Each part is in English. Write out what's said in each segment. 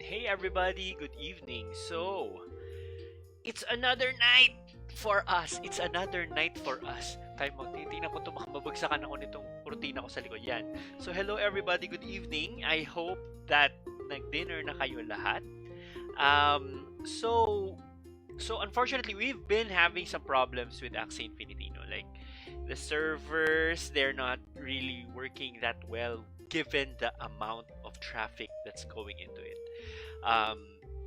Hey everybody, good evening. So, it's another night for us. It's another night for us. Time out. Titingnan ko ito, baka mabagsakan ako nitong rutina ko sa likod. Yan. So, hello everybody, good evening. I hope that nag-dinner na kayo lahat. So unfortunately, we've been having some problems with Axie Infinity. Like, the servers, they're not really working that well given the amount of traffic that's going into it.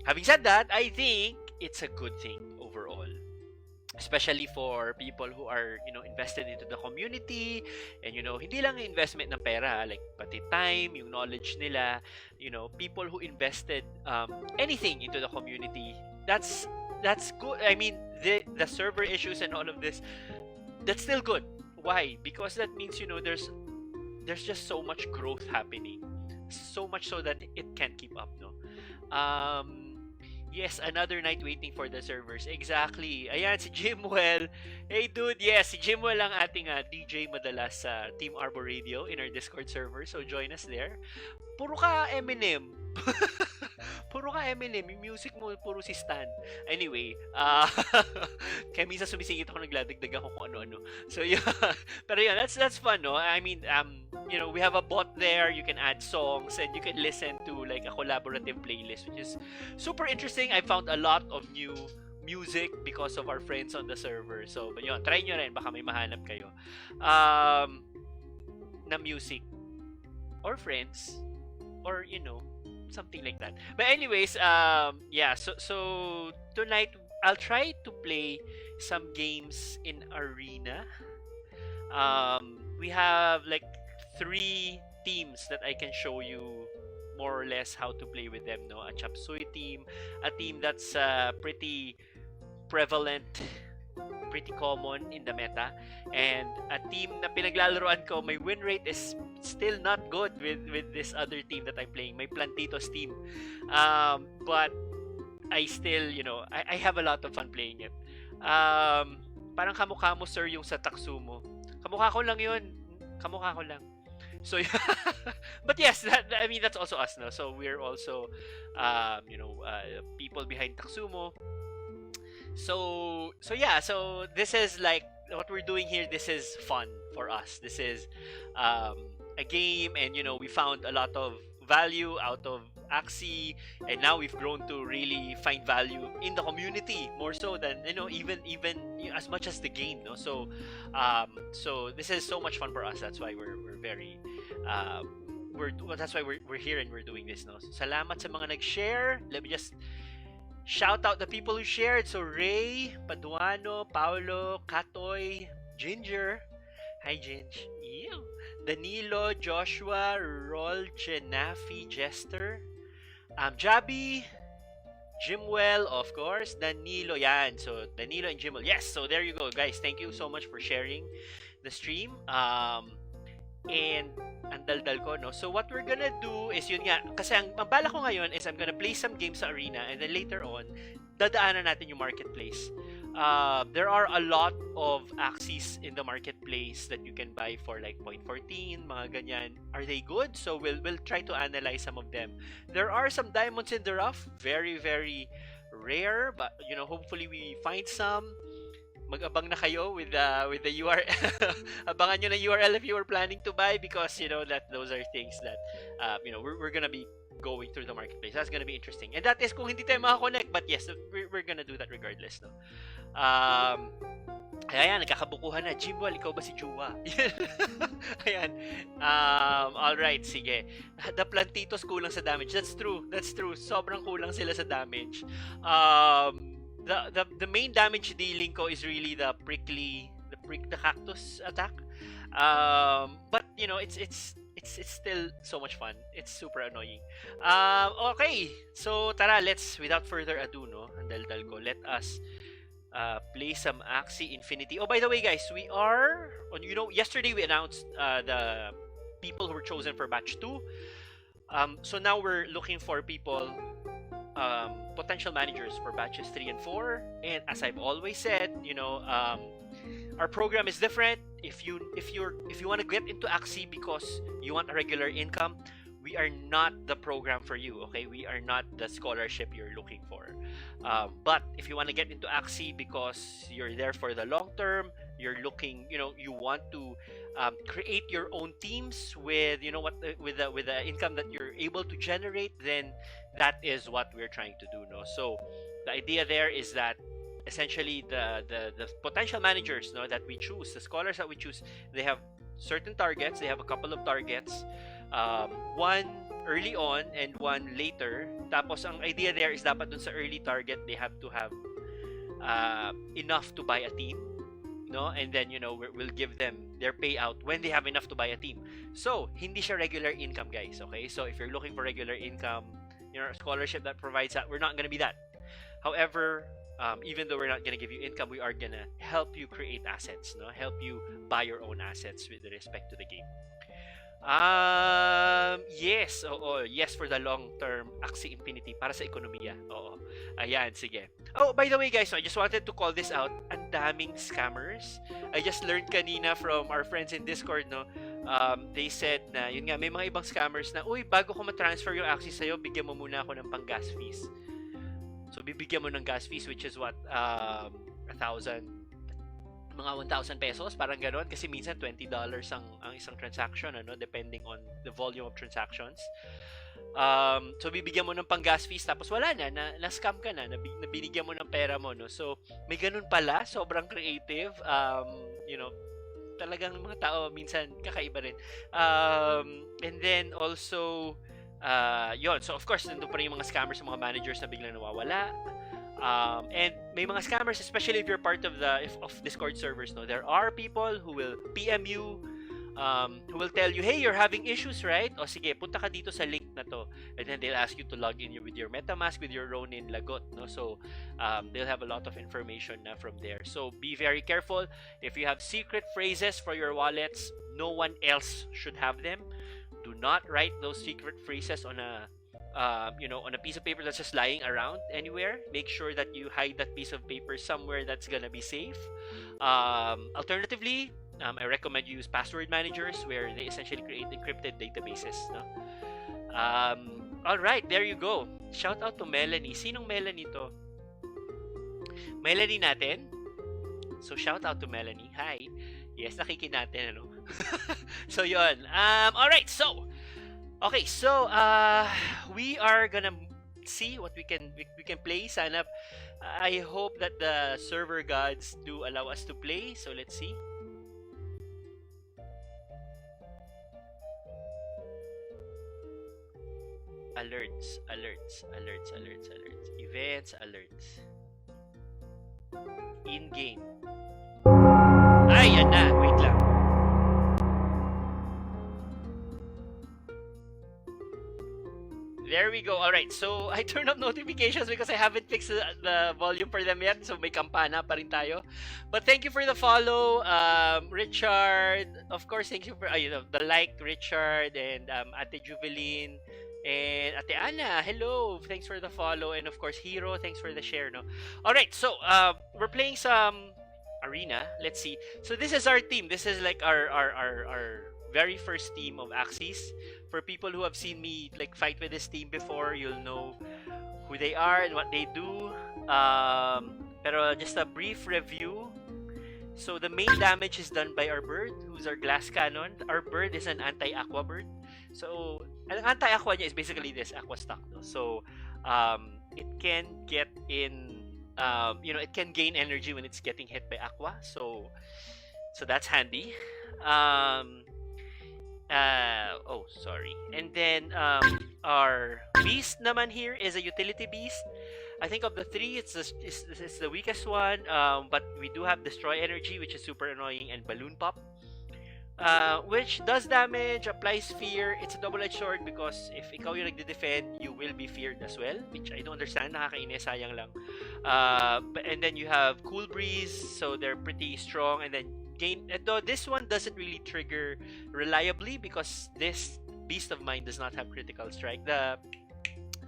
Having said that, I think it's a good thing overall, especially for people who are invested into the community, and hindi lang yung investment ng pera, like pati time, yung knowledge nila, people who invested anything into the community. That's good. I mean, the server issues and all of this, that's still good. Why? Because that means there's just so much growth happening, so much so that it can't keep up, no. Yes, another night waiting for the servers. Exactly. Ayan, si Jimwell. Hey dude, yes, si Jimwell ang ating DJ madalas sa Team Arbor Radio in our Discord server. So join us there. Puro ka Eminem. Puro ka Eminem. Yung music mo, puro si Stan. Anyway, kaya minsan sumisingit ako, nagladagdag ako kung ano-ano. So yeah. Pero yeah, that's fun, no? I mean, we have a bot there. You can add songs and you can listen to like a collaborative playlist, which is super interesting. I found a lot of new music because of our friends on the server. So, but yun, try nyo rin. Baka may mahanap kayo. Na music. Or friends. Or, something like that. But anyways, yeah, so tonight I'll try to play some games in Arena. We have like 3 teams that I can show you more or less how to play with them, no? A chop suey team, a team that's pretty prevalent, pretty common in the meta, and a team na pinaglalaroan ko, my win rate is still not good with this other team that I'm playing, my Plantitos team. But I still, I have a lot of fun playing it. Parang kamukha mo, sir, yung sa Taksumo. Kamukha ko lang yun. Kamukha ko lang. So, but yes, I mean, that's also us, no? So, we're also, people behind Taksumo. So yeah, so this is like what we're doing here. This is fun for us. This is a game, and we found a lot of value out of Axie, and now we've grown to really find value in the community more so than even as much as the game, no. So this is so much fun for us. That's why we're very that's why we're here and we're doing this, no. So, salamat sa mga nag-share. Let me just shout out the people who shared. So Ray, Paduano, Paolo, Katoy, Ginger. Hi, Ginge. Ew. Danilo, Joshua, Rol, Jenafi, Jester, Jabi, Jimwell, of course, Danilo. Yan. So Danilo and Jimwell. Yes. So there you go, guys. Thank you so much for sharing the stream. And ang daldal ko, no? So what we're gonna do is yun nga, kasi ang bala ko ngayon is I'm gonna play some games sa Arena, and then later on, dadaanan natin yung marketplace. There are a lot of Axies in the marketplace that you can buy for like 0.14, mga ganyan. Are they good? So we'll try to analyze some of them. There are some diamonds in the rough, very, very rare, but hopefully we find some. Mag-abang na kayo with the URL. Abangan nyo na URL if you were planning to buy, because that those are things that we're gonna be going through the marketplace. That's gonna be interesting. And that is kung hindi tayo makakonect, but yes, we're gonna do that regardless, no. Ayan, nagkakabukuhan na. Jimwell, ikaw ba si Juwa? Ayan. Alright, sige. The Plantitos kulang sa damage. That's true. Sobrang kulang sila sa damage. The main damage dealing ko is really the cactus attack. But it's still so much fun. It's super annoying. Okay, so tara, let's without further ado, no, ang daldal ko, let us play some Axie Infinity. Oh, by the way, guys, we are on. Yesterday we announced the people who were chosen for batch 2. So now we're looking for people, potential managers for batches 3 and 4. And as I've always said, our program is different. If you want to get into Axie because you want a regular income, we are not the program for you, okay? We are not the scholarship you're looking for. But if you want to get into Axie because you're there for the long term, you're looking, you want to create your own teams with, with the income that you're able to generate, then that is what we're trying to do, no? So the idea there is that essentially the potential managers, no, that we choose, the scholars that we choose, they have certain targets. They have a couple of targets, one early on and one later. Tapos ang idea there is dapat dun sa early target they have to have enough to buy a team, no? And then we'll give them their payout when they have enough to buy a team. So hindi siya regular income, guys, okay? So if you're looking for regular income, a scholarship that provides that, we're not going to be that. However, even though we're not going to give you income, we are going to help you create assets, no? Help you buy your own assets with respect to the game. Yes, yes, for the long-term Axie Infinity para sa ekonomiya. Oo. Ayan, sige. Oh, by the way, guys, I just wanted to call this out. Ang daming scammers. I just learned kanina from our friends in Discord, no? They said na, yun nga, may mga ibang scammers na, uy, bago ko ma-transfer yung Axie sa'yo, bigyan mo muna ako ng pang-gas fees. So, bibigyan mo ng gas fees, which is what? 1,000, mga 1,000 pesos, parang gano'n. Kasi minsan, $20 ang isang transaction, depending on the volume of transactions. So, bibigyan mo ng pang-gas fees, tapos wala na-scam ka na binigyan mo ng pera mo, no? So, may ganun pala, sobrang creative. Talagang mga tao, minsan, kakaiba rin. And then, also, yun. So, of course, nandun pa rin yung mga scammers, mga managers na biglang nawawala. And may mga scammers, especially if you're part of of Discord servers, no? There are people who will PM you, who will tell you, hey, you're having issues, right? O sige, punta ka dito sa link na to. And then they'll ask you to log in with your MetaMask, with your Ronin Lagot, no? So, they'll have a lot of information na from there. So, be very careful. If you have secret phrases for your wallets, no one else should have them. Do not write those secret phrases on a piece of paper that's just lying around anywhere. Make sure that you hide that piece of paper somewhere that's gonna be safe. Alternatively, I recommend you use password managers where they essentially create encrypted databases, no? Alright, there you go. Shout out to Melanie. Sinong Melanie to? Melanie natin? So, shout out to Melanie. Hi. Yes, nakikin natin, ano? So, yun. Alright, so, okay, so we are gonna see what we can play. Sana I hope that the server gods do allow us to play. So let's see. Alerts. Events, alerts. In-game. Ay, yan na. Wait lang. There we go. Alright, so I turned up notifications because I haven't fixed the volume for them yet. So may kampana pa rin tayo. But thank you for the follow, Richard. Of course, thank you for the like, Richard, and Ate Juveline, and Ate Ana. Hello, thanks for the follow, and of course, Hero, thanks for the share. No. Alright, so we're playing some arena. Let's see. So this is our team. This is like our very first team of Axies. For people who have seen me like fight with this team before, you'll know who they are and what they do. Pero just a brief review. So the main damage is done by our bird, who's our glass cannon. Our bird is an anti-aqua bird. So an anti-aqua niya is basically this aqua stock. No? So it can get in, it can gain energy when it's getting hit by aqua. So that's handy. Sorry. And then our beast naman here is a utility beast. I think of the three, it's the weakest one. But we do have destroy energy, which is super annoying, and balloon pop, which does damage, applies fear. It's a double-edged sword because if ikaw yung nagde-defend, you will be feared as well, which I don't understand. Nakakainis, sayang lang. And then you have cool breeze, so they're pretty strong. And then though this one doesn't really trigger reliably because this beast of mine does not have critical strike. The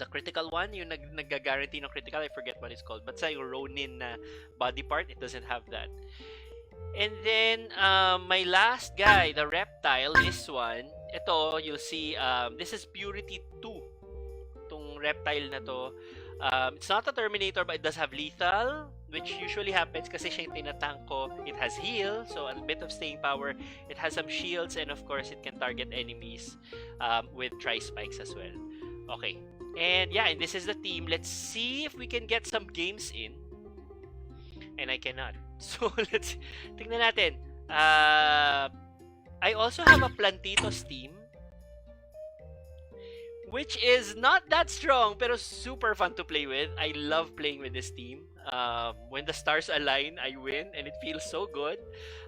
critical one, yung nag-guarantee ng critical, I forget what it's called, but sa yung Ronin na body part, it doesn't have that. And then my last guy, the reptile, this one, ito, you'll see, this is Purity 2. Itong reptile na to. It's not a Terminator, but it does have lethal, which usually happens kasi siya yung tinatank ko. It has heal, so a bit of staying power. It has some shields, and of course, it can target enemies with tri-spikes as well. Okay. And yeah, and this is the team. Let's see if we can get some games in. And I cannot. So, tingnan natin. I also have a Plantitos team, which is not that strong, pero super fun to play with. I love playing with this team. When the stars align, I win, and it feels so good.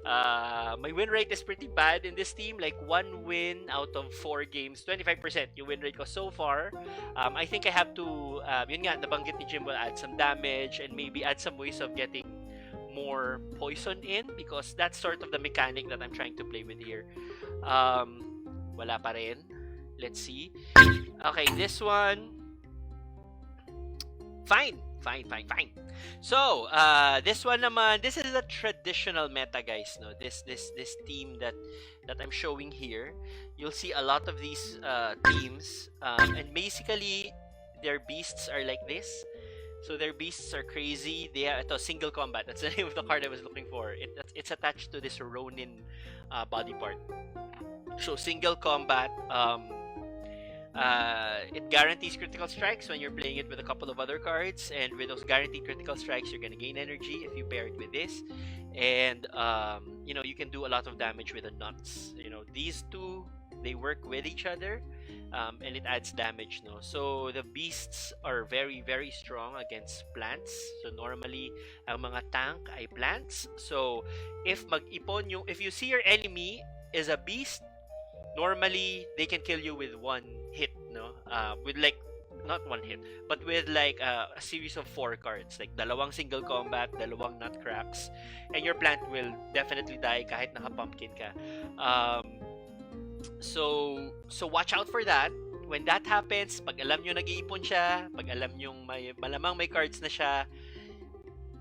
My win rate is pretty bad in this team, like 1 win out of 4 games, 25% yung win rate ko so far. I think I have to, yun nga, nabanggit ni Jim, will add some damage and maybe add some ways of getting more poison in, because that's sort of the mechanic that I'm trying to play with here. Wala pa rin. Let's see. Okay, this one. Fine. So, this one naman, this is the traditional meta, guys. No, this team that I'm showing here. You'll see a lot of these teams, and basically their beasts are like this. So their beasts are crazy. They have ito, single combat. That's the name of the card I was looking for. It's attached to this Ronin body part. So single combat. It guarantees critical strikes when you're playing it with a couple of other cards, and with those guaranteed critical strikes, you're gonna gain energy if you pair it with this, and you can do a lot of damage with the nuts. These two, they work with each other, and it adds damage. No, so the beasts are very very strong against plants. So normally, ang mga tank ay plants. So if mag-ipon if you see your enemy is a beast, normally they can kill you with one hit, no? With like not one hit, but with like a series of 4 cards, like dalawang single combat, dalawang nut cracks, and your plant will definitely die kahit naka-pumpkin ka. So watch out for that. When that happens, pag alam nyo nag-iipon siya, pag alam nyo malamang may cards na siya,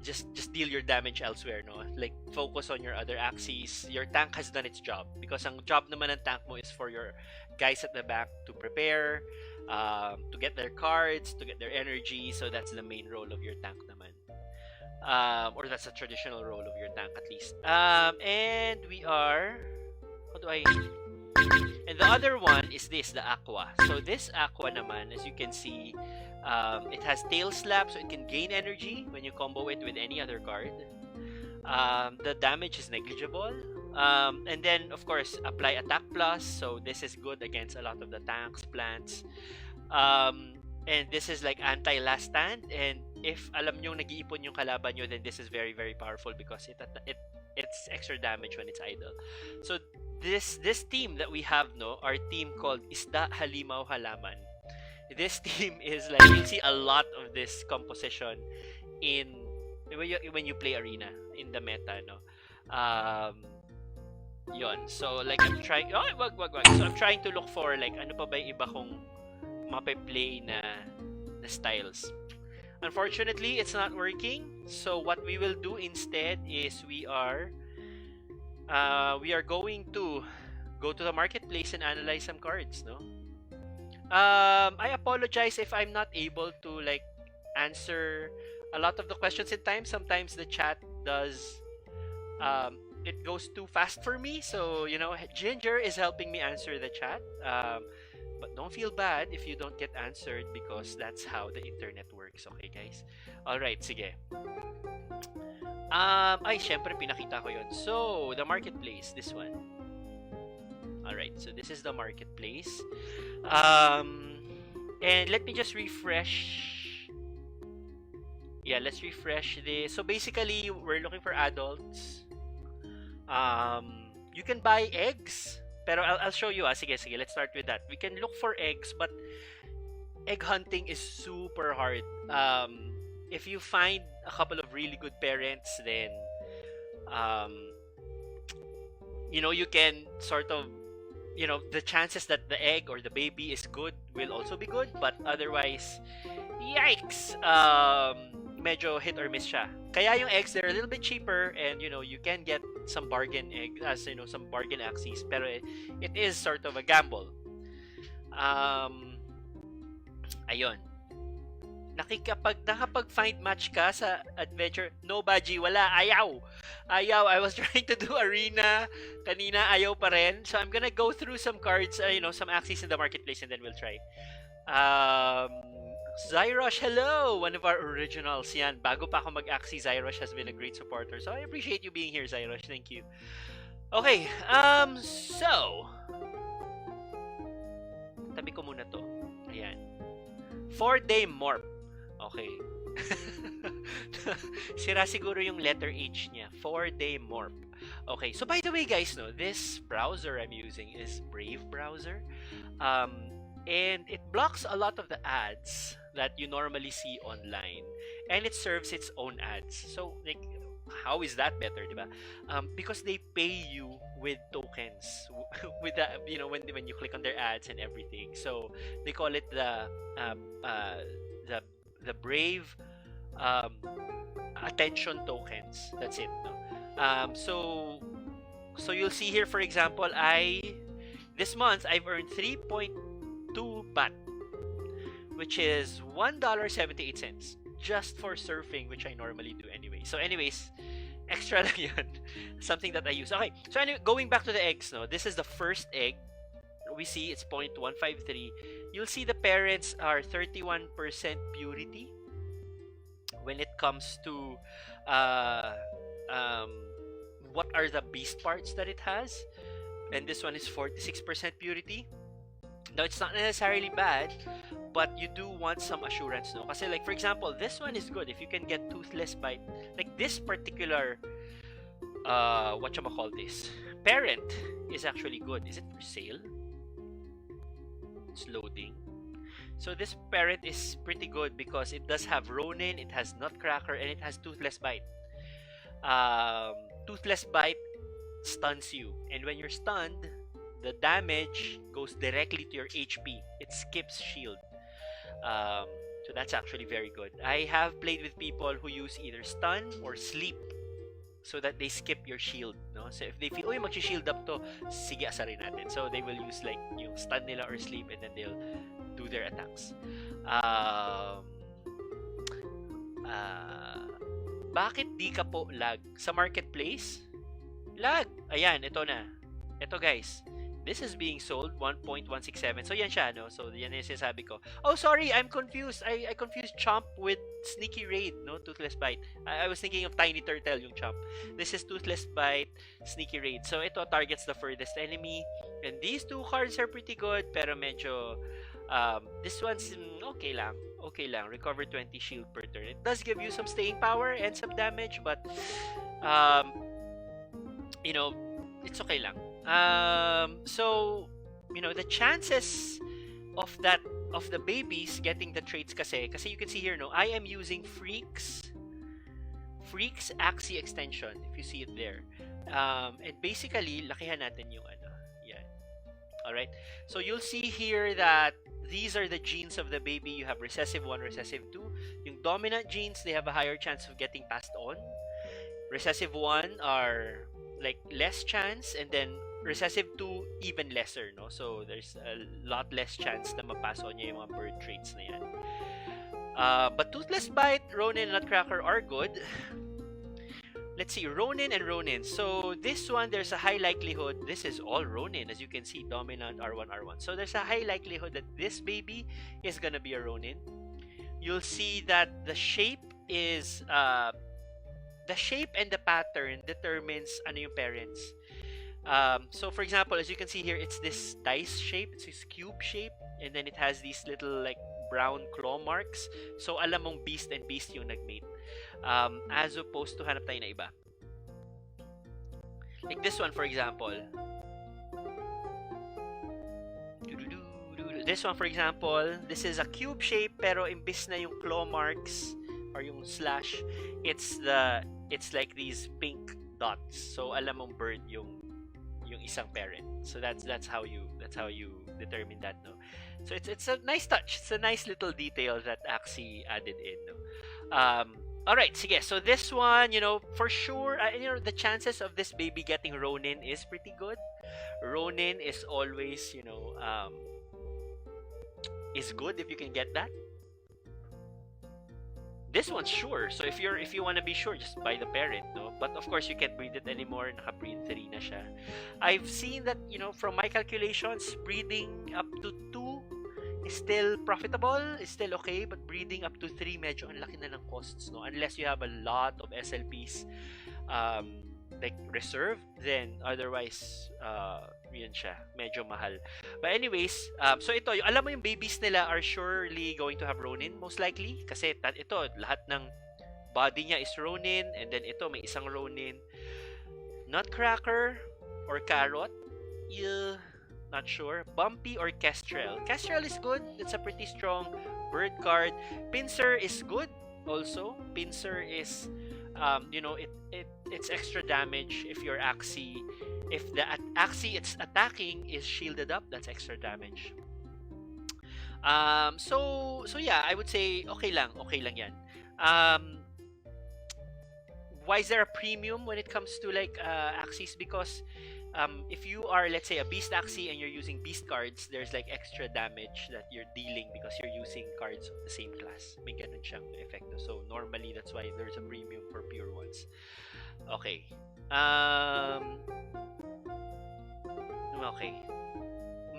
just deal your damage elsewhere, no? Like, focus on your other Axies. Your tank has done its job, because ang job naman ng tank mo is for your guys at the back to prepare, to get their cards, to get their energy. So that's the main role of your tank naman. Or that's a traditional role of your tank, at least. And we are... How do I... And the other one is this, the Aqua. So this Aqua naman, as you can see, it has tail slap, so it can gain energy when you combo it with any other card. The damage is negligible. And then, of course, apply attack plus. So this is good against a lot of the tanks, plants. And this is like anti-last stand. And if alam nyo nag-iipon yung kalaban nyo, then this is very, very powerful, because it's extra damage when it's idle. So this team that we have, no, our team called Isda Halimaw Halaman. This team is like, you'll see a lot of this composition when you play arena in the meta, no. Yon. So like I'm trying. Oh, wag. So I'm trying to look for like ano pa ba yung iba kong mape-play na styles. Unfortunately, it's not working. So what we will do instead is we are going to go to the marketplace and analyze some cards, no. I apologize if I'm not able to like answer a lot of the questions in time. Sometimes the chat does it goes too fast for me, so Ginger is helping me answer the chat, but don't feel bad if you don't get answered, because that's how the internet works. Okay, guys? Alright, sige. Ay, syempre pinakita ko yun. So the marketplace, this one. Alright, so this is the marketplace. And let me just refresh. Yeah, let's refresh this. So basically, we're looking for adults. You can buy eggs, pero I'll show you. Sige, let's start with that. We can look for eggs, but egg hunting is super hard. If you find a couple of really good parents, then you can sort of, the chances that the egg or the baby is good will also be good, but otherwise, yikes. medyo hit or miss siya. Kaya yung eggs, they're a little bit cheaper, and you can get some bargain eggs, some bargain Axies, pero it is sort of a gamble. Ayun. Nakapag-find match ka sa adventure? No, Baji, wala. Ayaw. I was trying to do arena. Kanina, ayaw pa rin. So, I'm gonna go through some cards, some Axies in the marketplace, and then we'll try. Zyrosh, hello! One of our originals. Yan, bago pa ako mag-Axie, Zyrosh has been a great supporter. So, I appreciate you being here, Zyrosh. Thank you. Okay, so... Tabi ko muna to. Ayan. 4-day morph. Okay. Sira siguro yung letter H niya. 4-day morph. Okay, so by the way, guys, this browser I'm using is Brave browser. And it blocks a lot of the ads that you normally see online. And it serves its own ads. So, like, how is that better, diba? Because they pay you with tokens, with the, when you click on their ads and everything. So they call it the Brave attention tokens. That's it. No? So you'll see here, for example, this month I've earned 3.2 baht, which is $1.78 just for surfing, which I normally do anyway. So anyways, extra lang yan. Something that I use. Okay, so anyway, going back to the eggs, this is the first egg. We see it's 0.153. You'll see the parents are 31% purity when it comes to what are the beast parts that it has. And this one is 46% purity. Now, it's not necessarily bad, but you do want some assurance, no? Kasi, like, for example, this one is good if you can get toothless bite. Like, this particular, whatchamacallit, parent is actually good. Is it for sale? It's loading. So, this parent is pretty good because it does have Ronin, it has Nutcracker, and it has toothless bite. Toothless bite stuns you. And when you're stunned, the damage goes directly to your HP. It skips shield. So that's actually very good. I have played with people who use either stun or sleep so that they skip your shield. No? So if they feel, oh, mag-shield up to, sige, asarin natin. So they will use like yung stun nila or sleep, and then they'll do their attacks. Bakit di ka po lag? Sa marketplace? Lag! Ayan, ito na. Ito, guys. This is being sold 1.167. So yan siya, no? So yan yung sinasabi ko. Oh, sorry, I'm confused. I confused Chomp with Sneaky Raid, no? Toothless Bite. I was thinking of Tiny Turtle, yung Chomp. This is Toothless Bite, Sneaky Raid. So ito targets the furthest enemy. And these two cards are pretty good, pero medyo this one's okay lang. Okay lang. Recover 20 shield per turn. It does give you some staying power and some damage, but it's okay lang. So the chances of the babies getting the traits kasi you can see here, no, I am using Freak's Axie extension, if you see it there. And basically lakihan natin yung yan. All right, so you'll see here that these are the genes of the baby. You have recessive 1, recessive 2. Yung dominant genes, they have a higher chance of getting passed on. Recessive 1 are like less chance, and then recessive 2 even lesser, no? So there's a lot less chance na mapass on niya yung mga bird traits na yan. But Toothless Bite, Ronin, and Nutcracker are good. Let's see, Ronin and Ronin. So this one, there's a high likelihood, this is all Ronin, as you can see, dominant, R1, R1. So there's a high likelihood that this baby is gonna be a Ronin. You'll see that the shape is the shape and the pattern determines ano yung parents. So for example, as you can see here, it's this dice shape, it's this cube shape, and then it has these little like brown claw marks. So alam mong beast and beast yung nagmate. As opposed to hanap tayo na iba. Like this one, for example. This one, for example, this is a cube shape, pero imbis na yung claw marks or yung slash, it's like these pink dots. So alam mong bird yung isang parent. So that's how you determine that, no. So it's a nice touch. It's a nice little detail that Axie added in, no. All right, sige. So this one, for sure, the chances of this baby getting Ronin is pretty good. Ronin is always, is good if you can get that. This one's sure. So if you want to be sure, just buy the parent, no? But of course, you can't breed it anymore. Naka-breed 3 na siya. I've seen that, from my calculations, breeding up to 2 is still profitable, is still okay, but breeding up to 3, medyo ang laki na ng costs, no? Unless you have a lot of SLPs like reserved, then otherwise yun siya, medyo mahal. But anyways, so ito, alam mo yung babies nila are surely going to have Ronin, most likely, kasi ito, lahat ng body niya is Ronin, and then ito, may isang Ronin. Nutcracker or Carrot? Yeah, not sure. Bumpy or Kestrel? Kestrel is good. It's a pretty strong bird card. Pinsir is good also. Pinsir is, it's extra damage if your Axie, if the Axie it's attacking is shielded up, that's extra damage. So yeah, I would say okay lang yan. Why is there a premium when it comes to like Axies? Because if you are, let's say, a beast Axie and you're using beast cards, there's like extra damage that you're dealing because you're using cards of the same class. May ganun siyang epekto. So normally that's why there's a premium for pure ones. Okay. Okay.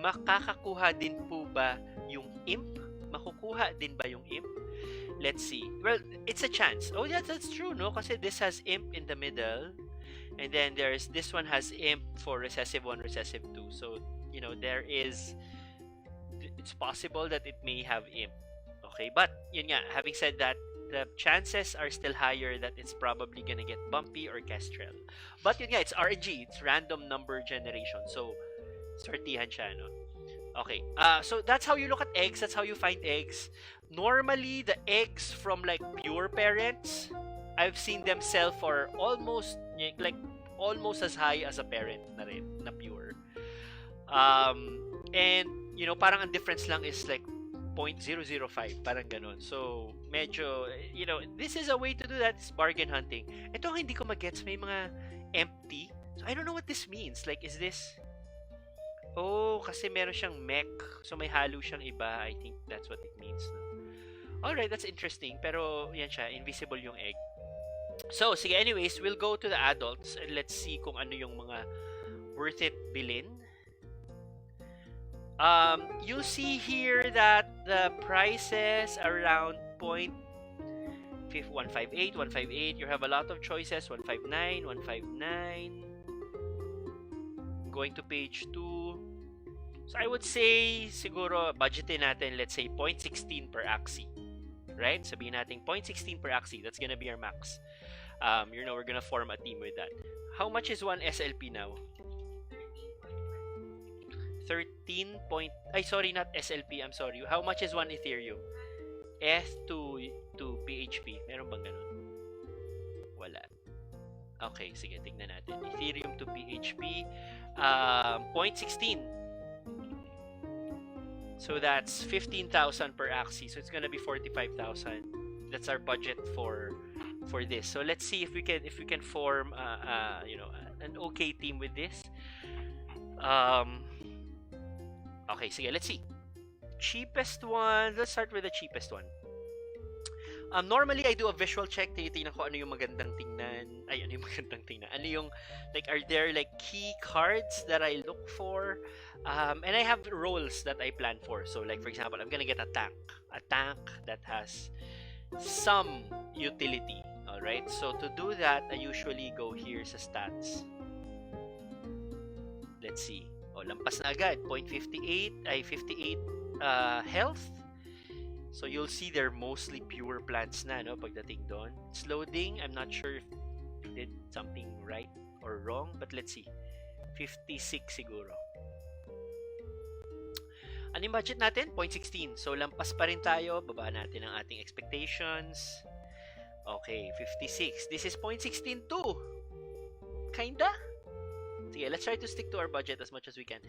Makakakuha din po ba yung imp? Makukuha din ba yung imp? Let's see. Well, it's a chance. Oh, yeah, that's true, no? Kasi this has imp in the middle. And then this one has imp for recessive 1, recessive 2. So, it's possible that it may have imp. Okay, but yun nga, having said that, the chances are still higher that it's probably gonna get Bumpy or Kestrel. But yun nga, it's RNG, it's random number generation. So, sortihan siya, no? Okay, so that's how you look at eggs, that's how you find eggs. Normally, the eggs from like pure parents, I've seen them sell for almost as high as a parent na rin, na pure. And, parang ang difference lang is like 0.005, parang ganun. So, medyo, this is a way to do that, is bargain hunting. Ito ang hindi ko mag-gets, may mga empty. So, I don't know what this means. Like, is this... Oh, kasi meron siyang mech. So, may halo siyang iba. I think that's what it means. No? Alright, that's interesting. Pero, yan siya, invisible yung egg. So, sige, anyways, we'll go to the adults and let's see kung ano yung mga worth it bilhin. You'll see here that the prices around 158, 158. You have a lot of choices. 159, 159. Going to page 2. So I would say, siguro, budgetin natin, let's say, 0.16 per Axie. Right? Sabihin natin, 0.16 per Axie. That's gonna be our max. We're gonna form a team with that. How much is one SLP now? 13 point... sorry, not SLP. I'm sorry. How much is one Ethereum? S to PHP. Meron bang ganun? Wala. Okay, sige, tignan natin. Ethereum to PHP. 0.16. So that's 15,000 per Axie. So it's gonna be 45,000. That's our budget for this. So let's see if we can form an okay team with this. Okay, sige, let's see. Cheapest one. Let's start with the cheapest one. Normally, I do a visual check. Tinitingnan ko ano yung magandang tingnan. Ano yung magandang tingnan? Ano yung, like, are there, like, key cards that I look for? And I have roles that I plan for. So, like, for example, I'm gonna get a tank. A tank that has some utility. Alright? So, to do that, I usually go here sa stats. Let's see. Lampas na agad. 0.58, 58 health. So you'll see they're mostly pure plants na, no? Pagdating doon. It's loading. I'm not sure if I did something right or wrong, but let's see. 56 siguro. Ano yung budget natin? 0.16. So lampas pa rin tayo. Baba natin ang ating expectations. Okay, 56. This is 0.16 too. Kinda? Sige, let's try to stick to our budget as much as we can.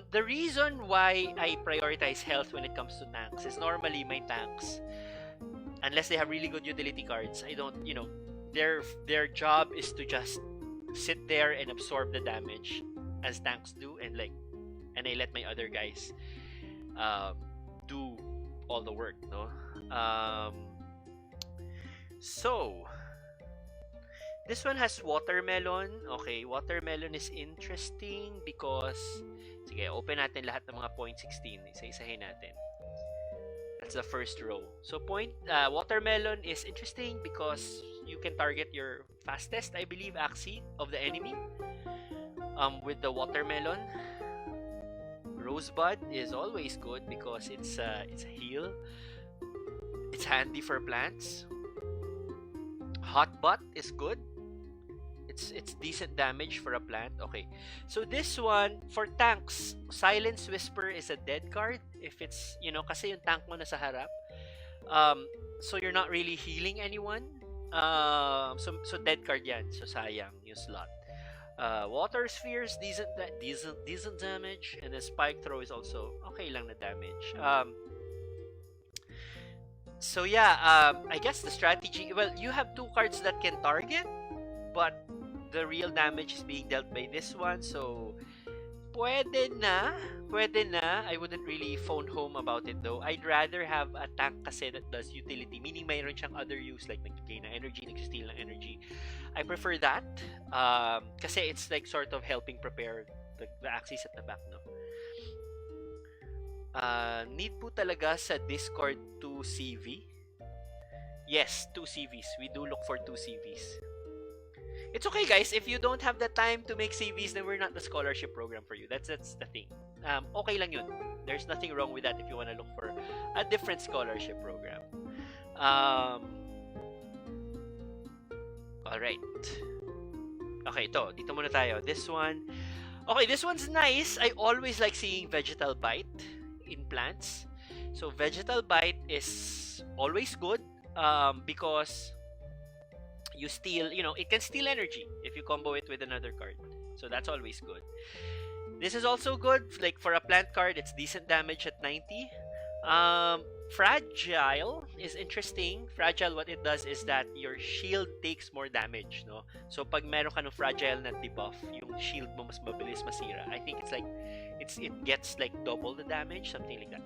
The reason why I prioritize health when it comes to tanks is normally my tanks, unless they have really good utility cards, I don't, their job is to just sit there and absorb the damage as tanks do, and I let my other guys um, do all the work, no? Um, so this one has watermelon. Okay, watermelon is interesting because sige, open natin lahat ng mga 0.16. Isa-isahin natin. That's the first row. So watermelon is interesting because you can target your fastest, I believe, Axie of the enemy with the watermelon. Rosebud is always good because it's a heal. It's handy for plants. Hotbutt is good. It's decent damage for a plant. Okay, so this one for tanks, Silence Whisper is a dead card if it's kasi yung tank mo nasa harap. So you're not really healing anyone. So dead card yan. So sayang yung slot. Water Spheres, decent damage, and the Spike Throw is also okay lang na damage. So yeah, I guess the strategy, well, you have two cards that can target, but the real damage is being dealt by this one, so pwede na. I wouldn't really phone home about it though. I'd rather have a tank kasi that does utility, meaning mayroon siyang other use like nag-gain ng energy, nag-steal ng energy. I prefer that kasi it's like sort of helping prepare the Axies at the back, no? Need po talaga sa Discord 2 CV? Yes, 2 CVs. We do look for 2 CVs. It's okay, guys. If you don't have the time to make CVs, then we're not the scholarship program for you. That's the thing. Okay lang yun. There's nothing wrong with that if you want to look for a different scholarship program. Alright. Okay, dito muna tayo. This one. Okay, this one's nice. I always like seeing Vegetal Bite in plants. So Vegetal Bite is always good because you steal, it can steal energy if you combo it with another card. So that's always good. This is also good, like for a plant card, it's decent damage at 90. Fragile is interesting. Fragile, what it does is that your shield takes more damage, no? So pag meron ka ng fragile na debuff, yung shield mo mas mabilis masira. I think it gets like double the damage, something like that.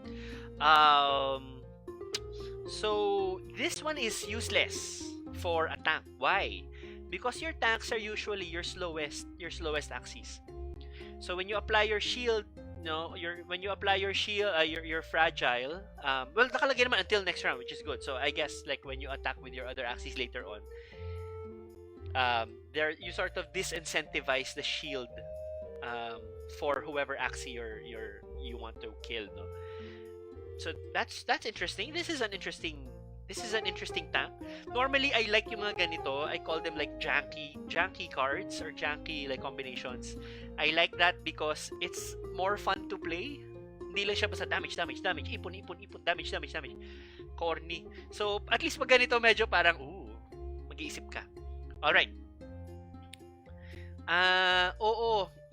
So this one is useless for a tank. Why? Because your tanks are usually your slowest Axies. So when you apply your shield, when you apply your shield, your fragile. Well, nakalagay naman until next round, which is good. So I guess like when you attack with your other Axies later on, there you sort of disincentivize the shield for whoever Axie you want to kill, no? So that's interesting. This is an interesting tank. Normally, I like yung mga ganito. I call them like janky cards or janky like combinations. I like that because it's more fun to play. Hindi lang siya basta damage, ipon, damage. Corny. So, at least pag ganito, medyo parang, mag-iisip ka. Alright.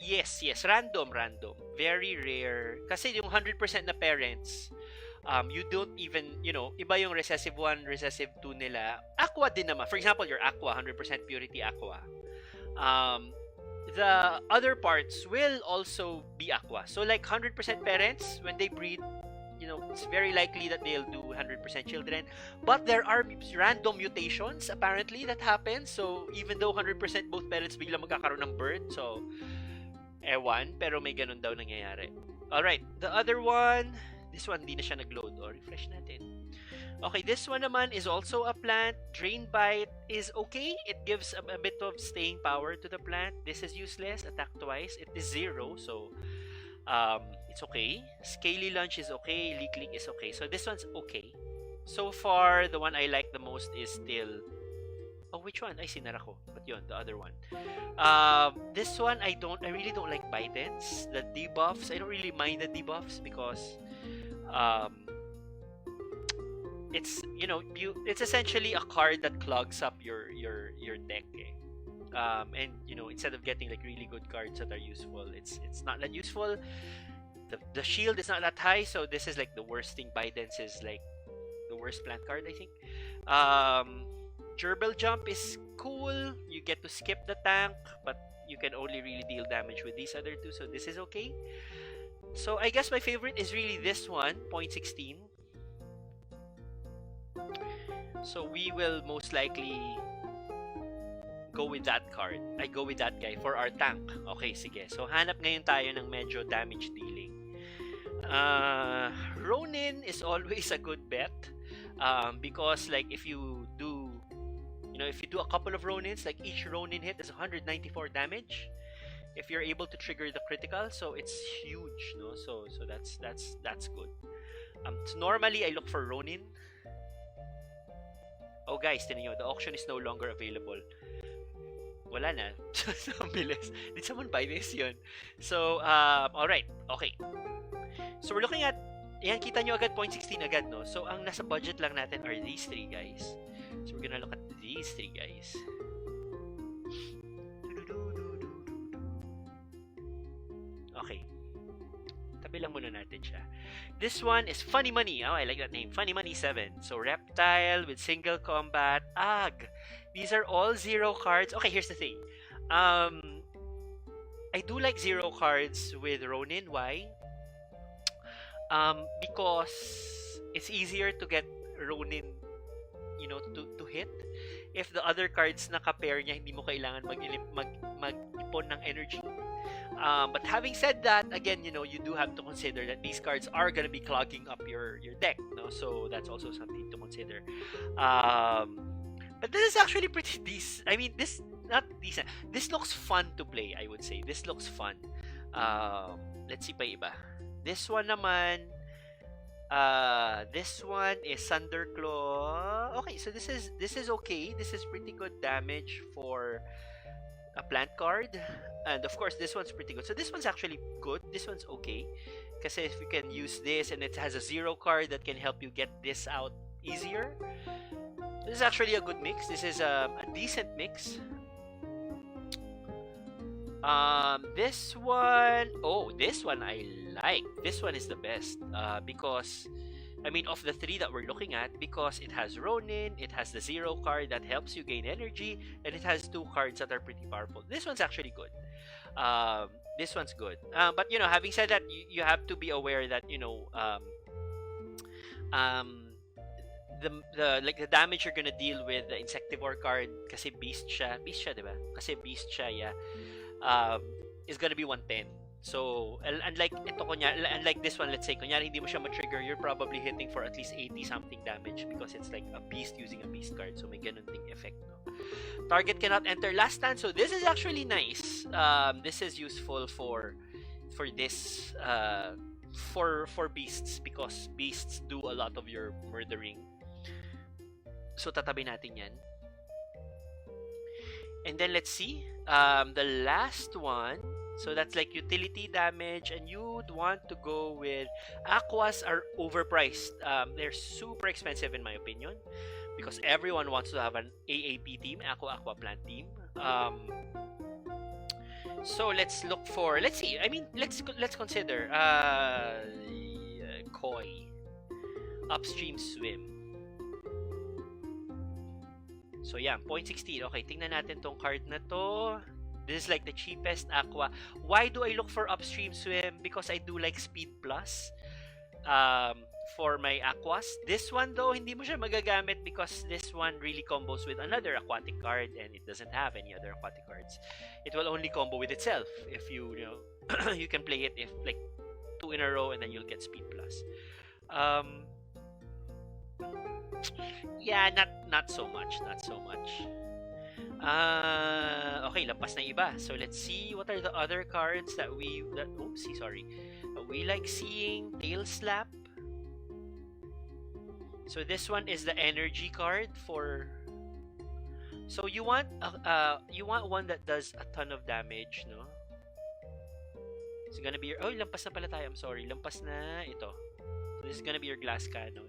Yes, random. Very rare. Kasi yung 100% na parents, you don't even, iba yung recessive 1, recessive 2 nila. Aqua din naman. For example, your Aqua, 100% purity Aqua. The other parts will also be Aqua. So like 100% parents, when they breed, it's very likely that they'll do 100% children. But there are random mutations, apparently, that happen. So even though 100% both parents biglang magkakaroon ng bird, so ewan, pero may ganun daw nangyayari. Alright, the other one, this one, di na siya nag-load. Refresh natin. Okay, this one naman is also a plant. Drain Bite is okay. It gives a bit of staying power to the plant. This is useless. Attack twice. It is 0, so it's okay. Scaly Lunge is okay. Leak is okay. So this one's okay. So far, the one I like the most is still... Oh, which one? Ay, sinara ko. But yun, the other one. This one, I really don't like Bitens. The debuffs, I don't really mind the debuffs because it's it's essentially a card that clogs up your deck, and instead of getting like really good cards that are useful, it's not that useful. The shield is not that high, so this is like the worst thing Bitens is like the worst plant card, I think. Um, Gerbil Jump is cool. You get to skip the tank, but you can only really deal damage with these other two, so this is okay. So I guess my favorite is really this one, 0.16. So we will most likely go with that card. I go with that guy for our tank. Okay, sige. So hanap ngayon tayo ng medyo damage dealing. Ronin is always a good bet. Because like if you do, if you do a couple of Ronins, like each Ronin hit is 194 damage. If you're able to trigger the critical, so it's huge, no? So that's good. So normally I look for Ronin. Oh guys, tinan nyo, the auction is no longer available. Wala na. Ang bilis. Did someone buy this? Yun. So, alright. Okay. So, we're looking at, yan, kita nyo agad, 0.16 agad, no? So, ang nasa budget lang natin are these three guys. So, we're gonna look at these three guys. Okay. Tabi lang muna natin siya. This one is Funny Money. Oh, I like that name. Funny Money 7. So, Reptile with single combat. Ag. These are all 0 cards. Okay, here's the thing. I do like 0 cards with Ronin. Why? Because it's easier to get Ronin, to hit. If the other cards naka-pair niya, hindi mo kailangan mag-ipon ng energy. But having said that, again, you do have to consider that these cards are gonna be clogging up your deck, no? So that's also something to consider. But this is actually pretty decent. I mean, this not decent. This looks fun to play, I would say. This looks fun. Let's see pa iba. This one naman, this one is Thunderclaw. Okay, so this is okay. This is pretty good damage for a plant card. And of course, this one's pretty good. So this one's actually good. This one's okay. Because if you can use this and it has a 0 card that can help you get this out easier. This is actually a good mix. This is a decent mix. This one, this one I like. This one is the best because, I mean, of the 3 that we're looking at, because it has Ronin, it has the 0 card that helps you gain energy, and it has 2 cards that are pretty powerful. This one's actually good. This one's good. But having said that, you have to be aware that the damage you're gonna deal with the Insectivore card, kasi beast siya, diba? Kasi beast siya, yeah. Is gonna be 110. So, unlike this one, let's say, kunyari hindi mo siya ma-trigger, you're probably hitting for at least 80 something damage because it's like a beast using a beast card. So, may ganun ding effect, no? Target cannot enter last stand. So, this is actually nice. This is useful for this, for beasts, because beasts do a lot of your murdering. So, tatabi natin yan. And then, let's see. The last one, so that's like utility damage, and you'd want to go with Aquas are overpriced. They're super expensive in my opinion because everyone wants to have an AAP team, Aqua Plant team. So let's look for, let's see. I mean, let's consider Koi, Upstream Swim. So yeah, 0.16. Okay, tingnan natin tong card na to. This is like the cheapest Aqua. Why do I look for Upstream Swim? Because I do like Speed Plus for my Aquas. This one though, hindi mo siya magagamit because this one really combos with another aquatic card and it doesn't have any other aquatic cards. It will only combo with itself if you you can play it if like 2 in a row and then you'll get Speed Plus. Yeah, not so much. Okay, lampas na iba. So let's see what are the other cards that we like seeing. Tail Slap. So this one is the energy card for. So you want one that does a ton of damage, no? It's gonna be your. Oh, lampas na pala tayo. I'm sorry. Lampas na ito. So this is gonna be your Glass Cannon.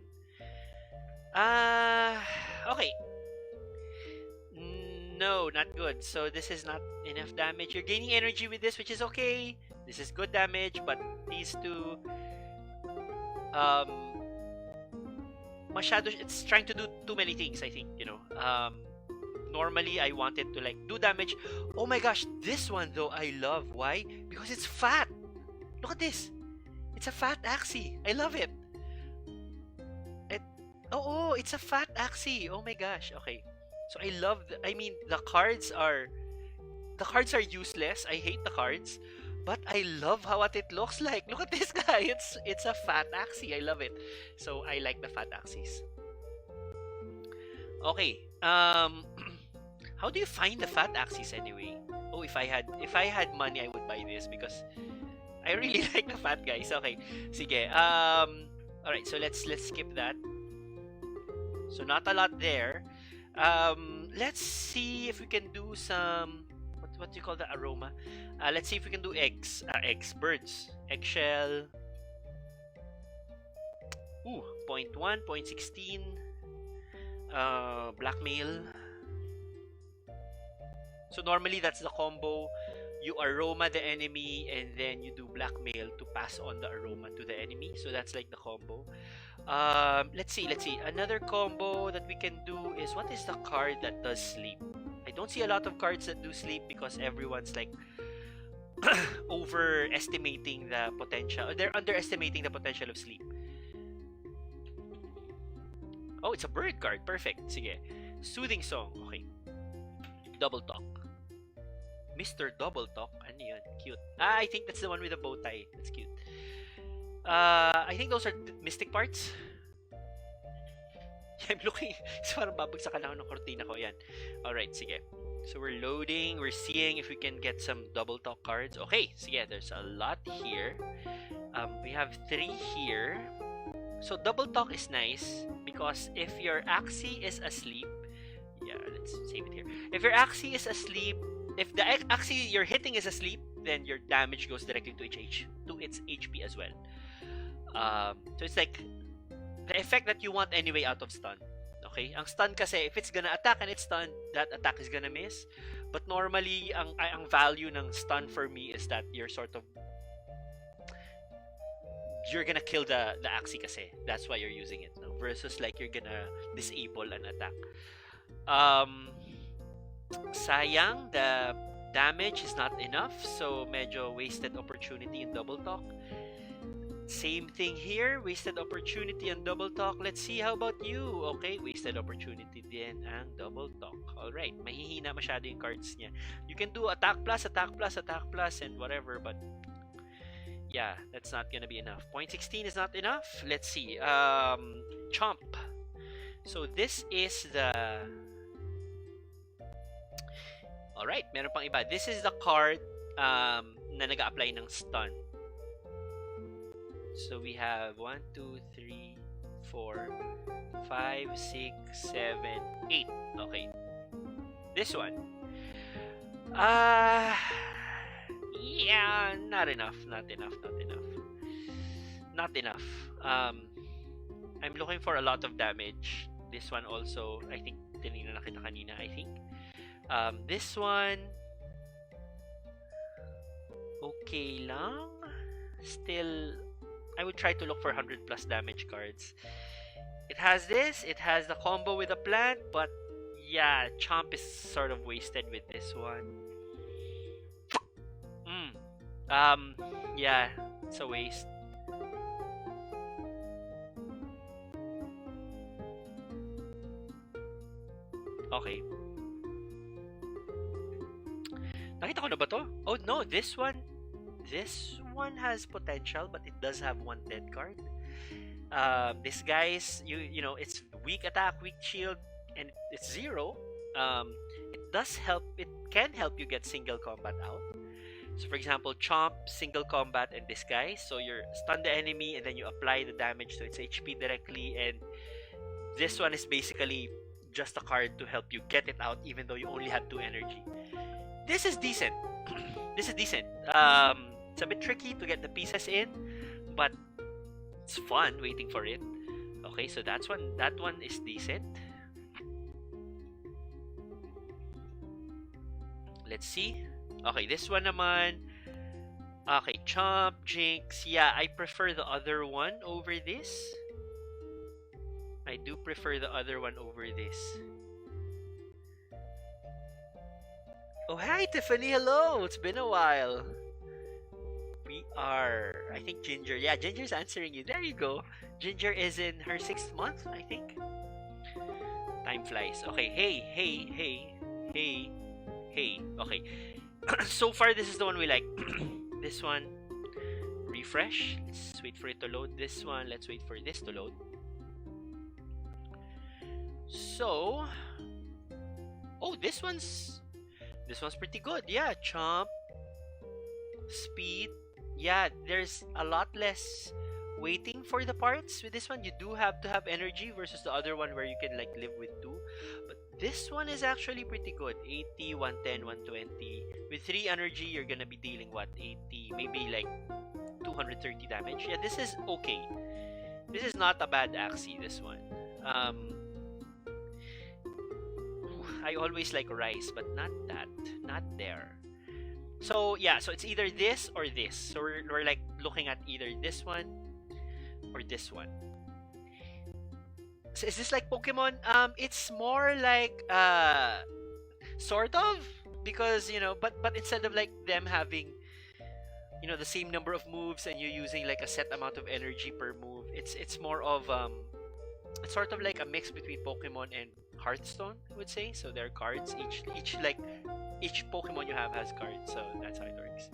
Okay. No, not good. So this is not enough damage. You're gaining energy with this, which is okay. This is good damage, but these two masyado, it's trying to do too many things, I think, you know. Normally, I wanted to like do damage. Oh my gosh, this one though, I love. Why? Because it's fat. Look at this. It's a fat Axie. I love it. it oh, it's a fat Axie. Oh my gosh. Okay. So I love, I mean, the cards are useless. I hate the cards. But I love how what it looks like. Look at this guy. It's a fat Axie. I love it. So I like the fat Axies. Okay. How do you find the fat Axies anyway? Oh, if I had money, I would buy this because I really like the fat guys. Okay. Sige. All right. So let's skip that. So not a lot there. Let's see if we can do some, what do you call the aroma? Let's see if we can do birds, eggshell. Ooh, 0.1, 0.16. Blackmail. So normally that's the combo. You aroma the enemy and then you do blackmail to pass on the aroma to the enemy. So that's like the combo. Let's see. Another combo that we can do is, what is the card that does sleep? I don't see a lot of cards that do sleep because everyone's like overestimating the potential. They're underestimating the potential of sleep. Oh, it's a bird card. Perfect. Sige. Soothing song. Okay. Double talk. Mr. Double Talk. Ano yun? Cute. I think that's the one with the bow tie. That's cute. I think those are mystic parts. I'm looking. So parang babagsakan ako ng kortina ko. Yan. Alright, sige. So we're loading. We're seeing if we can get some double talk cards. Okay, sige. There's a lot here. We have 3 here. So double talk is nice because if your Axie is asleep, yeah, let's save it here. If your Axie is asleep, if the Axie you're hitting is asleep, then your damage goes directly to its HP as well. So it's like the effect that you want anyway out of stun. Okay? Ang stun kasi, if it's gonna attack and it's stunned, that attack is gonna miss. But normally, ang value ng stun for me is that you're sort of, you're gonna kill the Axie kasi. That's why you're using it. No? Versus like you're gonna disable an attack. Sayang, the damage is not enough. So medyo wasted opportunity in double talk. Same thing here, wasted opportunity and double talk. Let's see, how about you? Okay, wasted opportunity din ang double talk. Alright, mahihina masyado yung cards niya. You can do attack plus, and whatever, but yeah, that's not gonna be enough. 0.16 is not enough. Let's see, Chomp. So this is the... Alright, meron pang iba. This is the card na nag-a-apply ng stun. So we have 1, 2, 3, 4, 5, 6, 7, 8. Okay. This one. Yeah, not enough. I'm looking for a lot of damage. This one also, I think, tinignan na kita kanina, I think. This one, okay lang. Still, I would try to look for 100 plus damage cards. It has this, it has the combo with the plant, but yeah, Chomp is sort of wasted with this one. Yeah, it's a waste. Okay. Nakita ko na ba to? Oh no, this one has potential, but it does have 1 dead card. This guy's, you know, it's weak attack, weak shield, and it's 0. It does help. It can help you get single combat out. So for example, Chomp, single combat, and this guy. So you stun the enemy, and then you apply the damage to its HP directly. And this one is basically just a card to help you get it out, even though you only had 2 energy. This is decent. This is decent. It's a bit tricky to get the pieces in, but it's fun waiting for it. Okay, so that one is decent. Let's see. Okay, this one naman. Okay, Chomp, Jinx. Yeah, I prefer the other one over this. I I do prefer the other one over this. Oh, hi, Tiffany. Hello. It's been a while. We are, I think, Ginger. Yeah, Ginger's answering you. There you go. Ginger is in her 6th month, I think. Time flies. Okay, hey. Okay. So far, this is the one we like. This one, refresh. Let's wait for it to load. This one, let's wait for this to load. So, oh, this one's pretty good. Yeah, chomp, speed. Yeah, there's a lot less waiting for the parts with this one. You do have to have energy versus the other one where you can like live with 2. But this one is actually pretty good. 80, 110, 120. With 3 energy, you're gonna be dealing what? 80, maybe like 230 damage. Yeah, this is okay. This is not a bad Axie, this one. I always like Rice, but not that. Not there. So yeah, so it's either this or this. So we're like looking at either this one or this one. So is this like Pokemon? It's more like sort of, because but instead of like them having the same number of moves and you're using like a set amount of energy per move, it's more of it's sort of like a mix between Pokemon and Hearthstone, I would say. So there are cards, each Pokemon you have has cards, so that's how it works.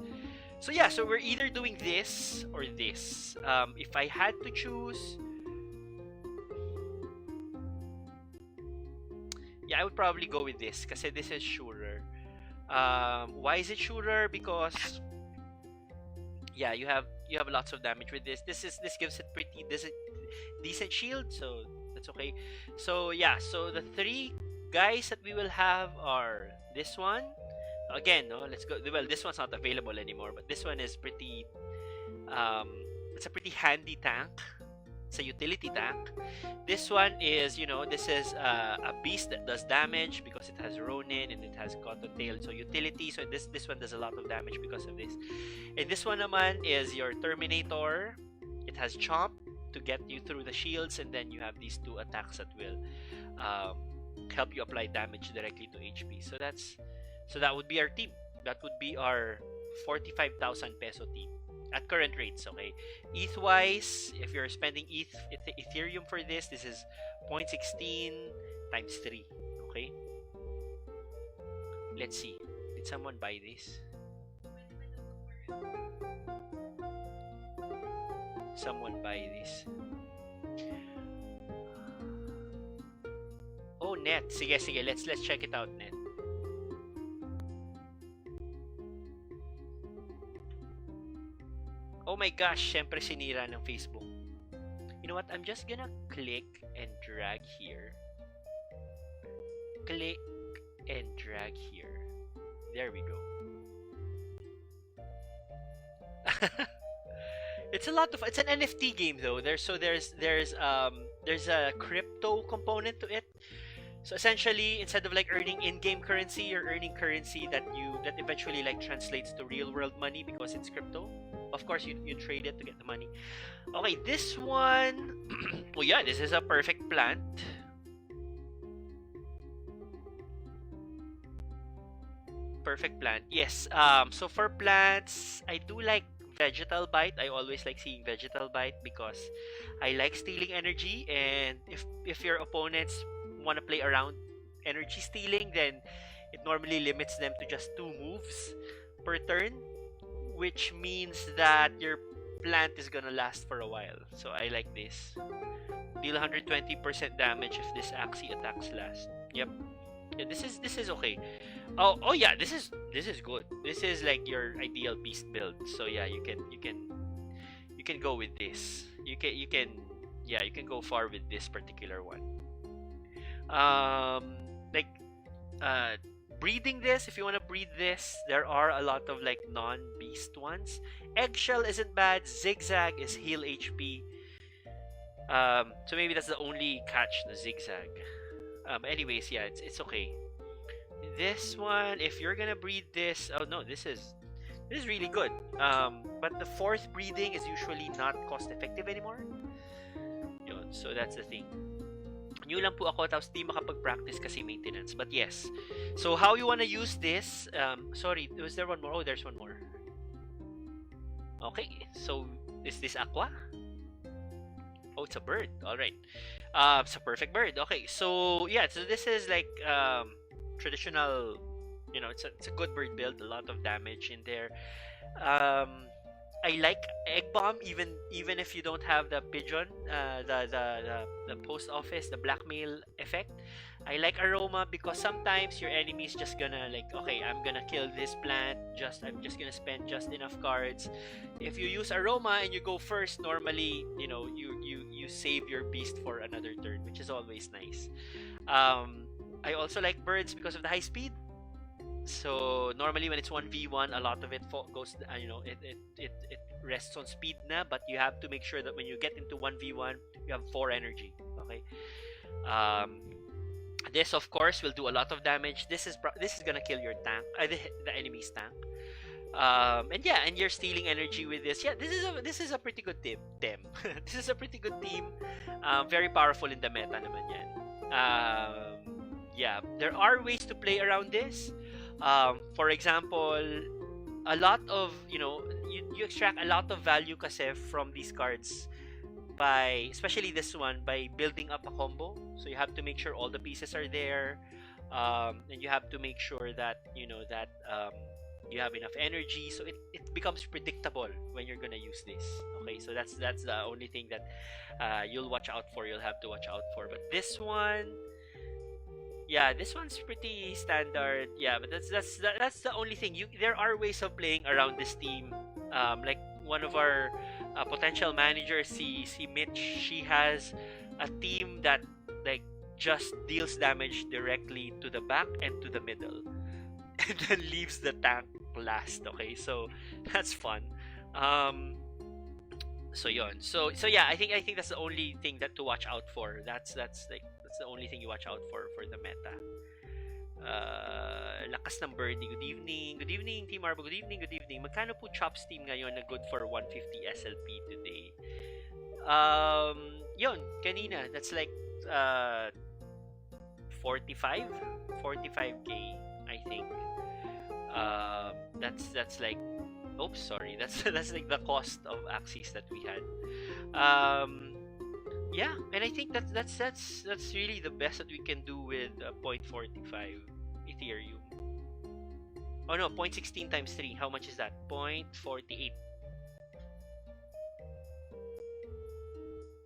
So yeah, so we're either doing this or this. If I had to choose, yeah, I would probably go with this because this is surer. Why is it surer? Because yeah, you have lots of damage with this. This gives it pretty decent shield, so that's okay. So yeah, so the 3 guys that we will have are this one. Again, no, let's go. Well, this one's not available anymore, but this one is pretty. It's a pretty handy tank. It's a utility tank. This one is, this is a beast that does damage because it has Ronin and it has Cottontail. So utility. So this one does a lot of damage because of this. And this one naman is your Terminator. It has Chomp to get you through the shields, and then you have these 2 attacks that will help you apply damage directly to HP. So that would be our team. That would be our 45,000 peso team at current rates. Okay, ETH wise, if you're spending Ethereum for this is 0.16 times 3. Okay, let's see. Did someone buy this? Someone buy this? Oh, net. Sige. Let's check it out, net. Oh my gosh, syempre sinira ng Facebook. You know what? I'm just gonna click and drag here. Click and drag here. There we go. It's a lot of. It's an NFT game though. There's a crypto component to it. So essentially, instead of like earning in-game currency, you're earning currency that eventually like translates to real-world money because it's crypto. Of course, you trade it to get the money. Okay, this one. Oh yeah, this is a perfect plant. Perfect plant. Yes. So for plants, I do like Vegetal Bite. I always like seeing Vegetal Bite because I like stealing energy, and if your opponents want to play around energy stealing, then it normally limits them to just 2 moves per turn, which means that your plant is gonna last for a while. So I like this. Deal 120% damage if this Axie attacks last. Yep. Yeah, this is okay. Oh yeah, this is good. This is like your ideal beast build. So yeah, you can go with this. You can go far with this particular one. Like breeding this, if you want to breed this, there are a lot of like non-beast ones. Eggshell isn't bad. Zigzag is heal HP. So maybe that's the only catch, the zigzag. Anyways, yeah, it's okay. This one, if you're gonna breed this, oh no, this is really good. But the 4th breeding is usually not cost effective anymore. So that's the thing. New lang po ako, tapos di makapag-practice kasi maintenance. But yes. So, how you wanna use this? Sorry, was there one more? Oh, there's one more. Okay, so, is this aqua? Oh, it's a bird. All right. It's a perfect bird. Okay, so, yeah, so this is like traditional, it's a good bird build. A lot of damage in there. I like egg bomb even if you don't have the pigeon, the post office, the blackmail effect. I like aroma because sometimes your enemy is just gonna like, okay, I'm gonna kill this plant. I'm just gonna spend just enough cards. If you use aroma and you go first, normally you save your beast for another turn, which is always nice. I also like birds because of the high speed. So normally when it's 1v1, a lot of it goes, it rests on speed na, but you have to make sure that when you get into 1v1, you have 4 energy. Okay. This of course will do a lot of damage. This is gonna kill your tank, the enemy's tank. And you're stealing energy with this. Yeah, this is a pretty good team. This is a pretty good team. Very powerful in the meta naman yan. Yeah, there are ways to play around this. For example, a lot of you extract a lot of value kasi from these cards by, especially this one, by building up a combo. So you have to make sure all the pieces are there, and you have to make sure that you have enough energy, so it becomes predictable when you're gonna use this. Okay, so that's the only thing that you'll have to watch out for. But this one, yeah, this one's pretty standard. Yeah, but that's the only thing. There are ways of playing around this team. Like one of our potential managers, see Mitch, she has a team that like just deals damage directly to the back and to the middle, and then leaves the tank last. Okay, so that's fun. So yun. So yeah, I think that's the only thing that to watch out for. That's the only thing you watch out for the meta. Lakas ng birdie. Good evening, Team Marbo. Good evening. Magkano po Chops team ngayon na good for 150 SLP today? Yun, kanina. That's like 45k, I think. That's like, oops, sorry. That's like the cost of Axies that we had. Yeah, and I think that's really the best that we can do with 0.45 Ethereum. Oh no, 0.16 times 3. How much is that? 0.48.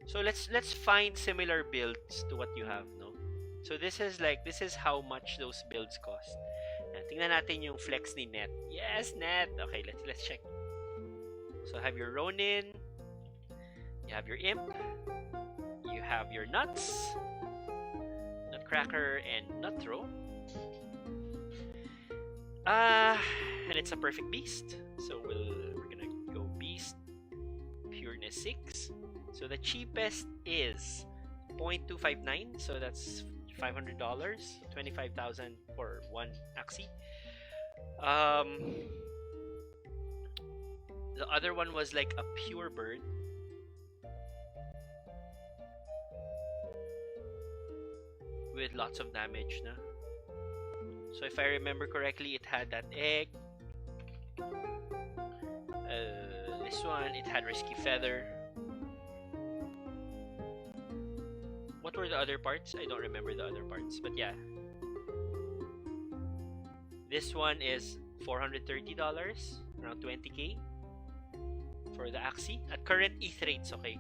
So let's find similar builds to what you have, no? So this is how much those builds cost. Tingnan natin yung flex ni Net. Yes, Net. Okay, let's check. So have your Ronin, you have your Imp, you have your Nuts, Nutcracker, and Nutthrow. And it's a perfect beast. So we're gonna go beast, pureness 6. So the cheapest is 0.259. So that's $500, 25,000 for one Axie. The other one was like a pure bird. With lots of damage na. So if I remember correctly, it had that egg. This one, it had risky feather. What were the other parts? I don't remember the other parts, but yeah. This one is $430, around 20k for the Axie at current ETH rates. Okay.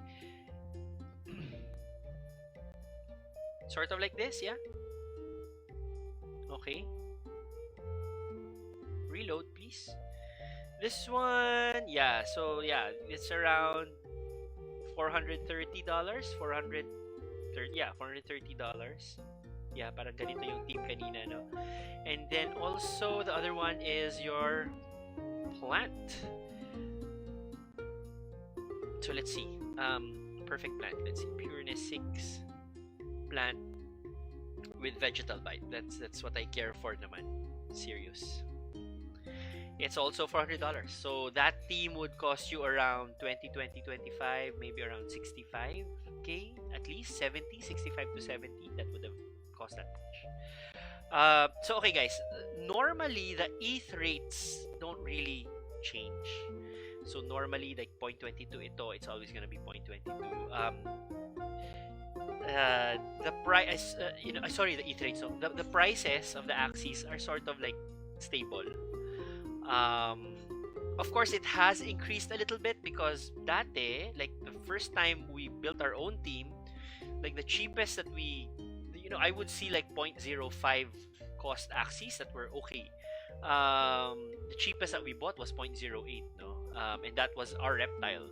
Sort of like this, yeah. Okay. Reload, please. This one, yeah. So yeah, it's around $430. $430. Yeah, parang ganito yung team kanina, no? And then also the other one is your plant. So let's see. Perfect plant. Let's see. Pureness 6 plant with vegetal bite. That's what I care for naman. Serious. It's also $400. So that team would cost you around 25, maybe around 65 65k at least, 70, 65 to 70. That would have cost that much. So okay, guys. Normally the ETH rates don't really change. So normally like 0.22 ito, it's always gonna be 0.22. The price, sorry, the ETH rates. So the prices of the Axies are sort of like stable. Um, of course, it has increased a little bit because dati, like the first time we built our own team, like the cheapest that I would see like 0.05 cost Axies that were okay. The cheapest that we bought was 0.08, no, and that was our reptile.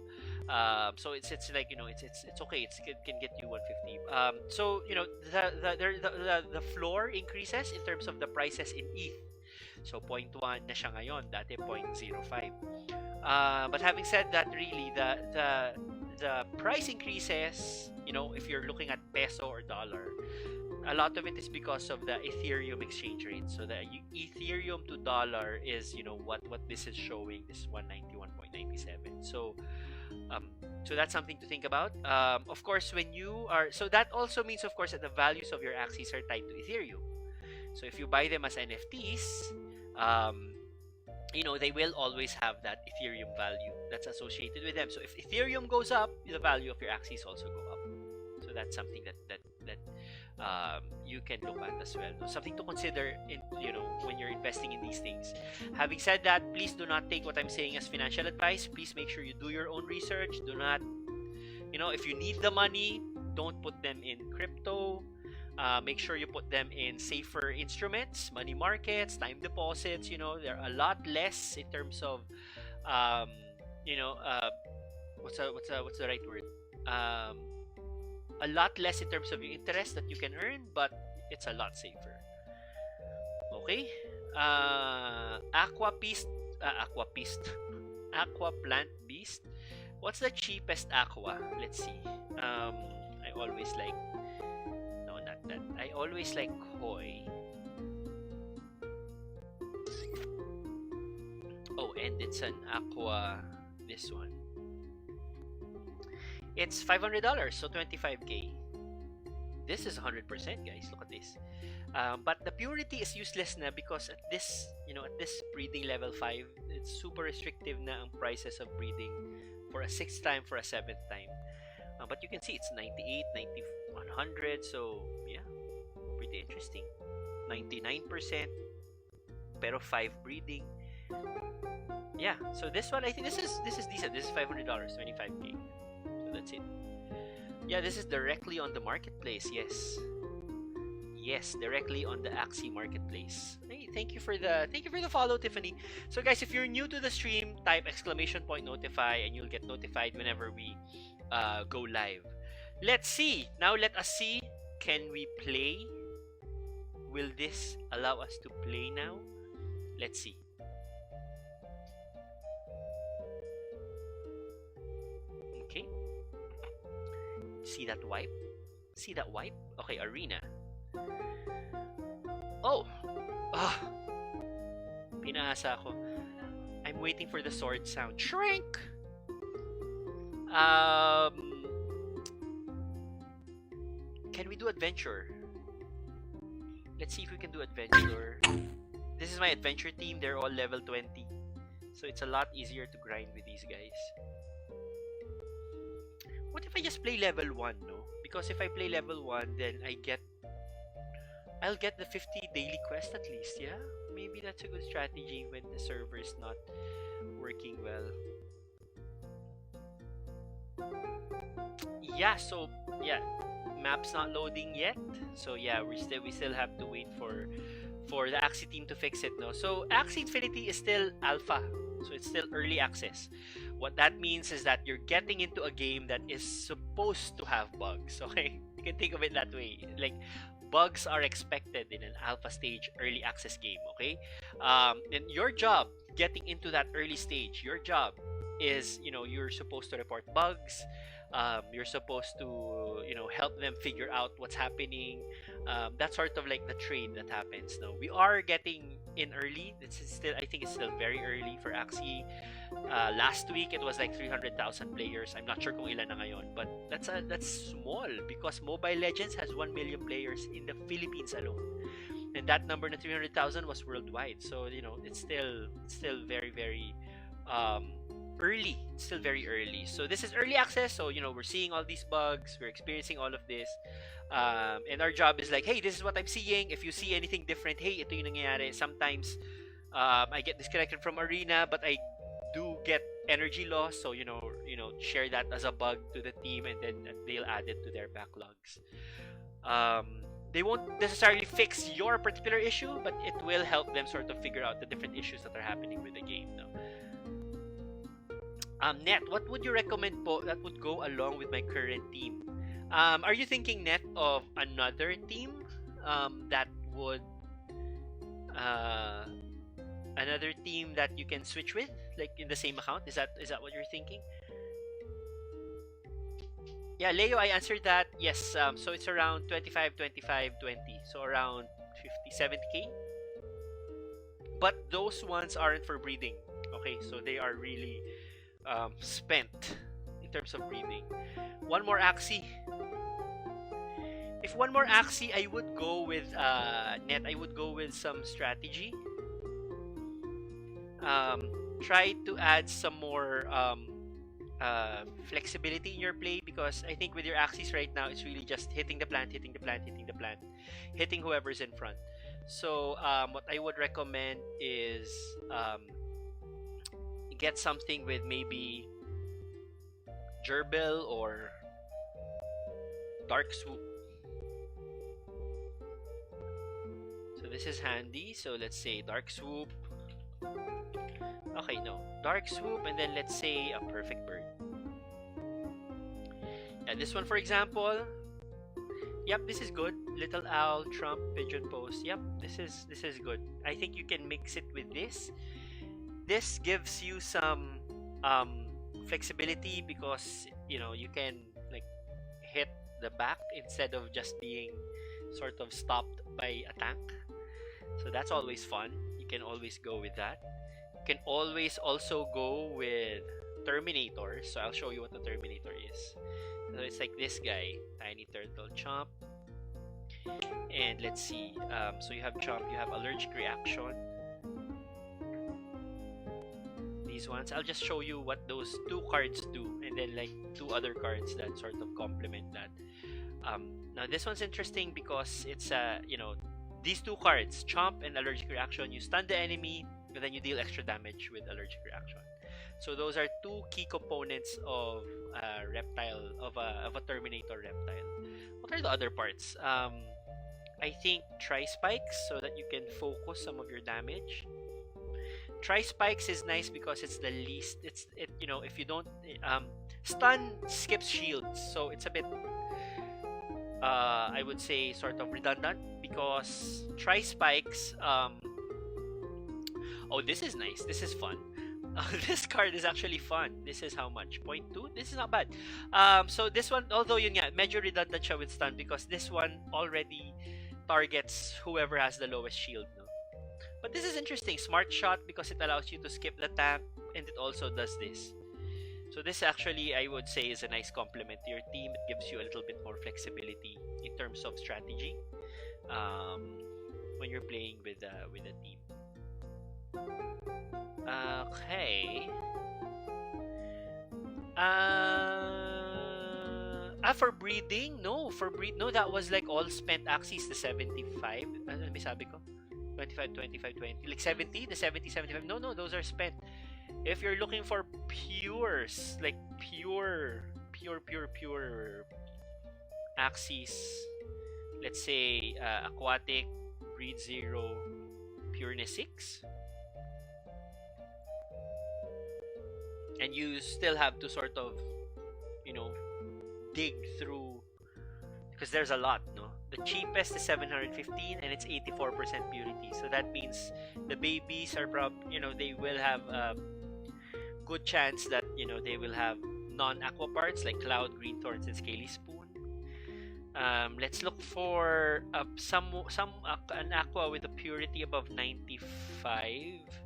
So it's like it's okay. It can get you 150. So the floor increases in terms of the prices in ETH. So 0.1 na siya ngayon, dati 0.05. But having said that, really the price increases, if you're looking at peso or dollar, a lot of it is because of the Ethereum exchange rate. So the Ethereum to dollar is, what this is showing, this 191.97. So that's something to think about. Of course, so that also means, of course, that the values of your Axies are tied to Ethereum. So if you buy them as NFTs, they will always have that Ethereum value that's associated with them. So if Ethereum goes up, the value of your Axies also go up. So that's something that you can look at as well. So something to consider when you're investing in these things. Having said that, please do not take what I'm saying as financial advice. Please make sure you do your own research. Do not, if you need the money, don't put them in crypto. Make sure you put them in safer instruments, money markets, time deposits. They're a lot less in terms of, what's the right word? A lot less in terms of your interest that you can earn, but it's a lot safer. Okay. Aqua Plant Beast. What's the cheapest aqua? Let's see. I always like. No, not that. I always like koi. Oh, and it's an aqua. This one. It's $500, so 25k. This is 100%, guys. Look at this. But the purity is useless na because at this breeding level 5, it's super restrictive na ang prices of breeding for a 6th time, for a 7th time. But you can see it's 98, 90, 100. So yeah, pretty interesting. 99%, pero 5 breeding. Yeah. So this one, I think this is decent. This is $500, 25k. That's it. Yeah, this is directly on the marketplace. Yes, directly on the Axie marketplace. Hey, thank you for the follow, Tiffany. So guys, if you're new to the stream, type !notify and you'll get notified whenever we go live. Let's see. Now let us see. Can we play? Will this allow us to play now? Let's see. Okay. See that wipe? Okay, arena. Oh! Pinasa ako. I'm waiting for the sword sound. Shrink! Can we do adventure? Let's see if we can do adventure. This is my adventure team. They're all level 20. So it's a lot easier to grind with these guys. What if I just play level 1, no? Because if I play level 1, then I'll get the 50 daily quest at least, yeah? Maybe that's a good strategy when the server is not working well. Yeah, so yeah, map's not loading yet. So yeah, we still have to wait for the Axie team to fix it, no? So Axie Infinity is still alpha. So it's still early access. What that means is that you're getting into a game that is supposed to have bugs, okay? You can think of it that way. Like, bugs are expected in an alpha stage early access game, okay? And your job, getting into that early stage, your job is, you're supposed to report bugs. You're supposed to, help them figure out what's happening. That's sort of like the trade that happens. Now, we are getting in early. I think it's still very early for Axie. Last week it was like 300,000 players. I'm not sure kung ilan na ngayon, but that's small because Mobile Legends has 1 million players in the Philippines alone. And that number na 300,000 was worldwide. So, it's still very very early. It's still very early. So this is early access. So, we're seeing all these bugs, we're experiencing all of this. And our job is like, hey, this is what I'm seeing. If you see anything different, hey, ito yung nangyayari. Sometimes I get disconnected from arena, but I do get energy loss. So, share that as a bug to the team, and then they'll add it to their backlogs. They won't necessarily fix your particular issue, but it will help them sort of figure out the different issues that are happening with the game. No? Net, what would you recommend po that would go along with my current team? Are you thinking, Net, of another team that would another team that you can switch with, like in the same account? Is that what you're thinking? Yeah, Leo, I answered that. Yes. So it's around 25, 25, 20. So around 50, 70k. But those ones aren't for breeding. Okay, so they are really spent in terms of breeding. One more Axie. If one more Axie, I would go with Net. I would go with some strategy. Try to add some more flexibility in your play, because I think with your Axies right now, it's really just hitting the plant, hitting the plant, hitting the plant, hitting whoever's in front. So what I would recommend is get something with maybe Gerbil or Dark Swoop. So this is handy. So let's say Dark Swoop. Okay, no. Dark Swoop, and then let's say a Perfect Bird. Yeah, this one, for example. Yep, this is good. Little Owl, Trump, Pigeon Post. Yep, this is good. I think you can mix it with this. This gives you some flexibility, because you can like hit the back instead of just being sort of stopped by a tank. So that's always fun. You can always go with that. You can always also go with Terminator. So I'll show you what the Terminator is. So it's like this guy, Tiny Turtle Chomp. And let's see. So you have Chomp, you have Allergic Reaction. These ones, I'll just show you what those two cards do, and then like two other cards that sort of complement that. Now this one's interesting because it's these two cards, Chomp and Allergic Reaction, you stun the enemy, and then you deal extra damage with Allergic Reaction. So those are two key components of a reptile, of a Terminator reptile. What are the other parts? I think Tri-Spikes, so that you can focus some of your damage. Tri-Spikes is nice because it's the least, if you don't stun skips shields, so it's a bit I would say sort of redundant, because Tri-Spikes oh, this is nice, this is fun. This card is actually fun. This is how much? 0.2? This is not bad. So this one, although yun nga, medyo redundant siya with stun, because this one already targets whoever has the lowest shield, no? But this is interesting. Smart Shot, because it allows you to skip the tank, and it also does this. So this actually, I would say, is a nice complement to your team. It gives you a little bit more flexibility in terms of strategy when you're playing with a team. Okay. For breeding? No, no, that was like all spent Axies, the 75. Ano may sabi ko? 25, 25, 20. Like 70, the 70, 75. No, those are spent. If you're looking for pures, like pure Axies, let's say Aquatic, Breed 0, Pureness 6. And you still have to sort of, dig through, because there's a lot, no? The cheapest is 715, and it's 84% purity. So that means the babies are they will have a good chance that, they will have non-aqua parts like Cloud, Green Thorns, and Scaly Spoon. Let's look for an aqua with a purity above 95.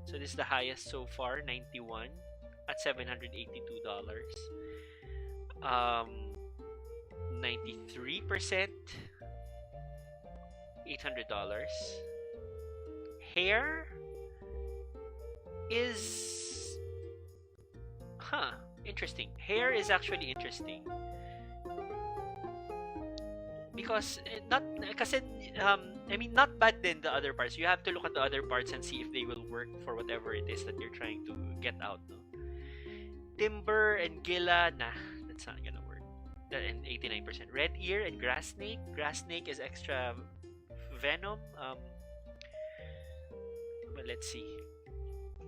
So this is the highest so far, 91. That's $782. 93%, $800. Hair is, interesting. Hair is actually interesting because not kasi I mean not bad than the other parts. You have to look at the other parts and see if they will work for whatever it is that you're trying to get out. No? Timber and Gila, nah, that's not gonna work. And 89%. Red ear and grass snake. Grass snake is extra venom. But let's see.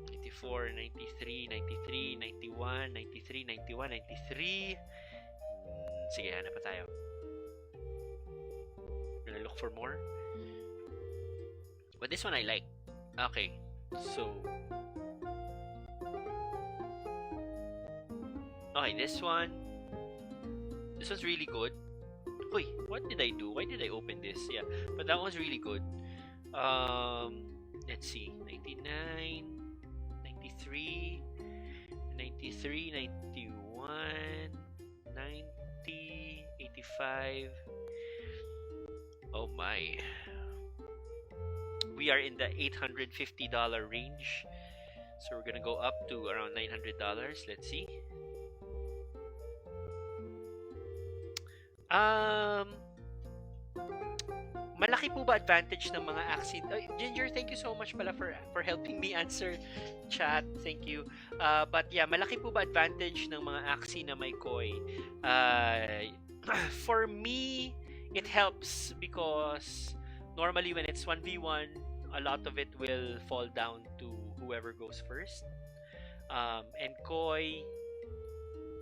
94, 93, 93, 91, 93, 91, 93. Sige, hanap pa tayo. Gonna look for more. But this one I like. Okay, so okay, this one's really good. Wait, what did I do? Why did I open this? Yeah, but that one's really good. Let's see, 99, 93, 93, 91, 90, 85. Oh my. We are in the $850 range. So we're gonna go up to around $900. Let's see. Malaki po ba advantage ng mga Axie? Ginger, thank you so much pala for helping me answer chat. Thank you. But yeah, malaki po ba advantage ng mga Axie na may koi? For me, it helps because normally when it's 1v1, a lot of it will fall down to whoever goes first. And koi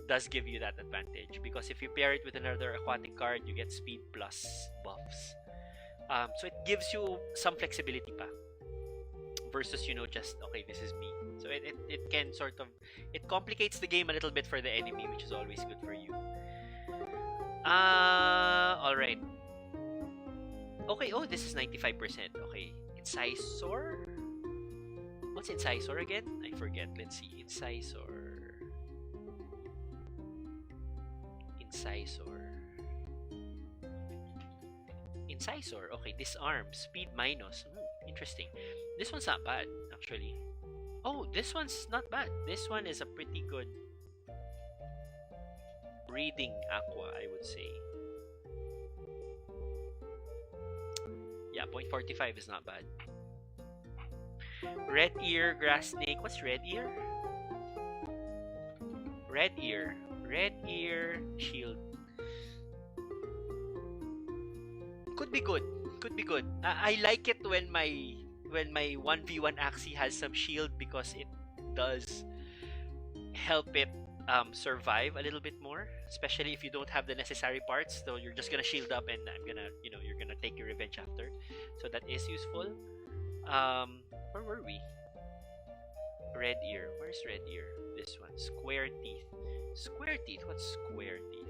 does give you that advantage because if you pair it with another aquatic card, you get speed plus buffs. So it gives you some flexibility pa versus, you know, just, okay, this is me. So it can sort of, it complicates the game a little bit for the enemy, which is always good for you. Alright. Okay, oh, this is 95%. Okay, Incisor? What's Incisor again? I forget. Let's see. Incisor. Okay, disarm. Speed minus. Interesting. This one's not bad, actually. Oh, this one's not bad. This one is a pretty good breeding aqua, I would say. Yeah, 0.45 is not bad. Red ear, grass snake. What's red ear? Red ear, shield. Could be good. I like it when my 1v1 Axie has some shield because it does help it survive a little bit more, especially if you don't have the necessary parts. So you're just gonna shield up, and you're gonna take your revenge after. So that is useful. Where were we? Red ear. Where's red ear? This one. Square teeth. What's square teeth?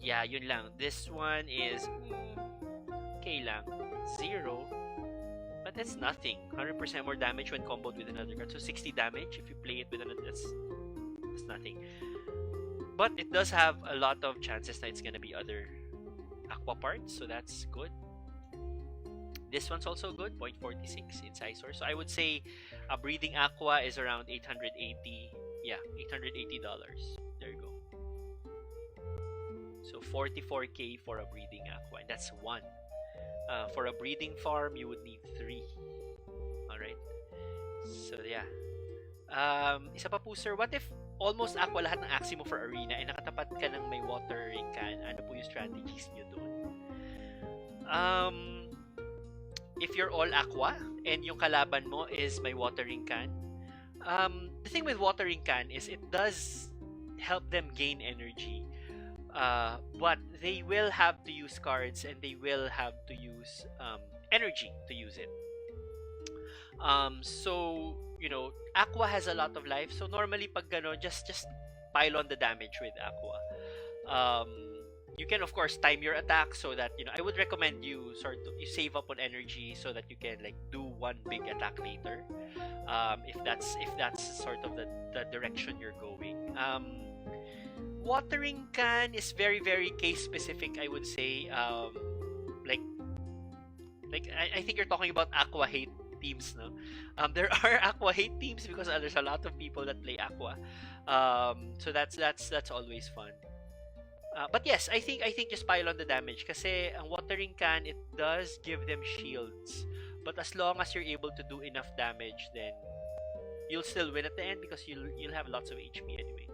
Yeah, yun lang. This one is okay lang. 0. But that's nothing. 100% more damage when comboed with another card. So 60 damage if you play it with another. That's nothing. But it does have a lot of chances that it's gonna be other aqua parts, so that's good. This one's also good, 0.46 Incisor. So I would say a breeding aqua is around 880. Yeah, $880. There you go. So 44k for a breeding aqua, and that's one. For a breeding farm, you would need 3. Alright. So yeah. Isa pa po, sir, what if almost aqua lahat ng Axie mo for arena ay nakatapat ka ng may watering can? Ano po yung strategies nyo doon? If you're all aqua and yung kalaban mo is may watering can, the thing with watering can is it does help them gain energy, but they will have to use cards and they will have to use energy to use it. So you know, aqua has a lot of life, so normally pag gano, just pile on the damage with aqua. You can of course time your attack so that I would recommend you you save up on energy so that you can like do one big attack later. If that's sort of the direction you're going. Watering can is very very case specific, I would say. Like I think you're talking about aqua hate teams, no? There are aqua hate teams because there's a lot of people that play aqua. So that's always fun. But yes, I think just pile on the damage kasi ang watering can, it does give them shields. But as long as you're able to do enough damage, then you'll still win at the end because you'll have lots of HP anyway.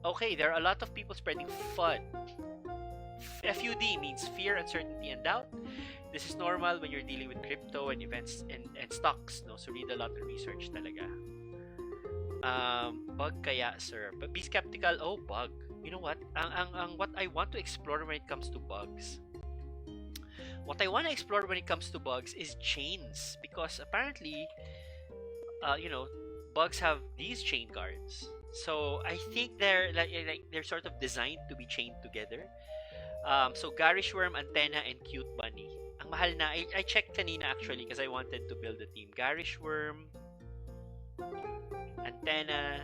Okay, there are a lot of people spreading FUD. FUD means fear, uncertainty, and doubt. This is normal when you're dealing with crypto and events and stocks, no? So read a lot of research talaga. Bug kaya, sir? But be skeptical. Oh, bug. You know what? What I want to explore when it comes to bugs. What I want to explore when it comes to bugs is chains, because apparently, bugs have these chain guards. So I think they're they're sort of designed to be chained together. So Garish Worm, Antenna, and Cute Bunny. Ang mahal na. I checked kanina actually because I wanted to build a team. Garish Worm, Antenna,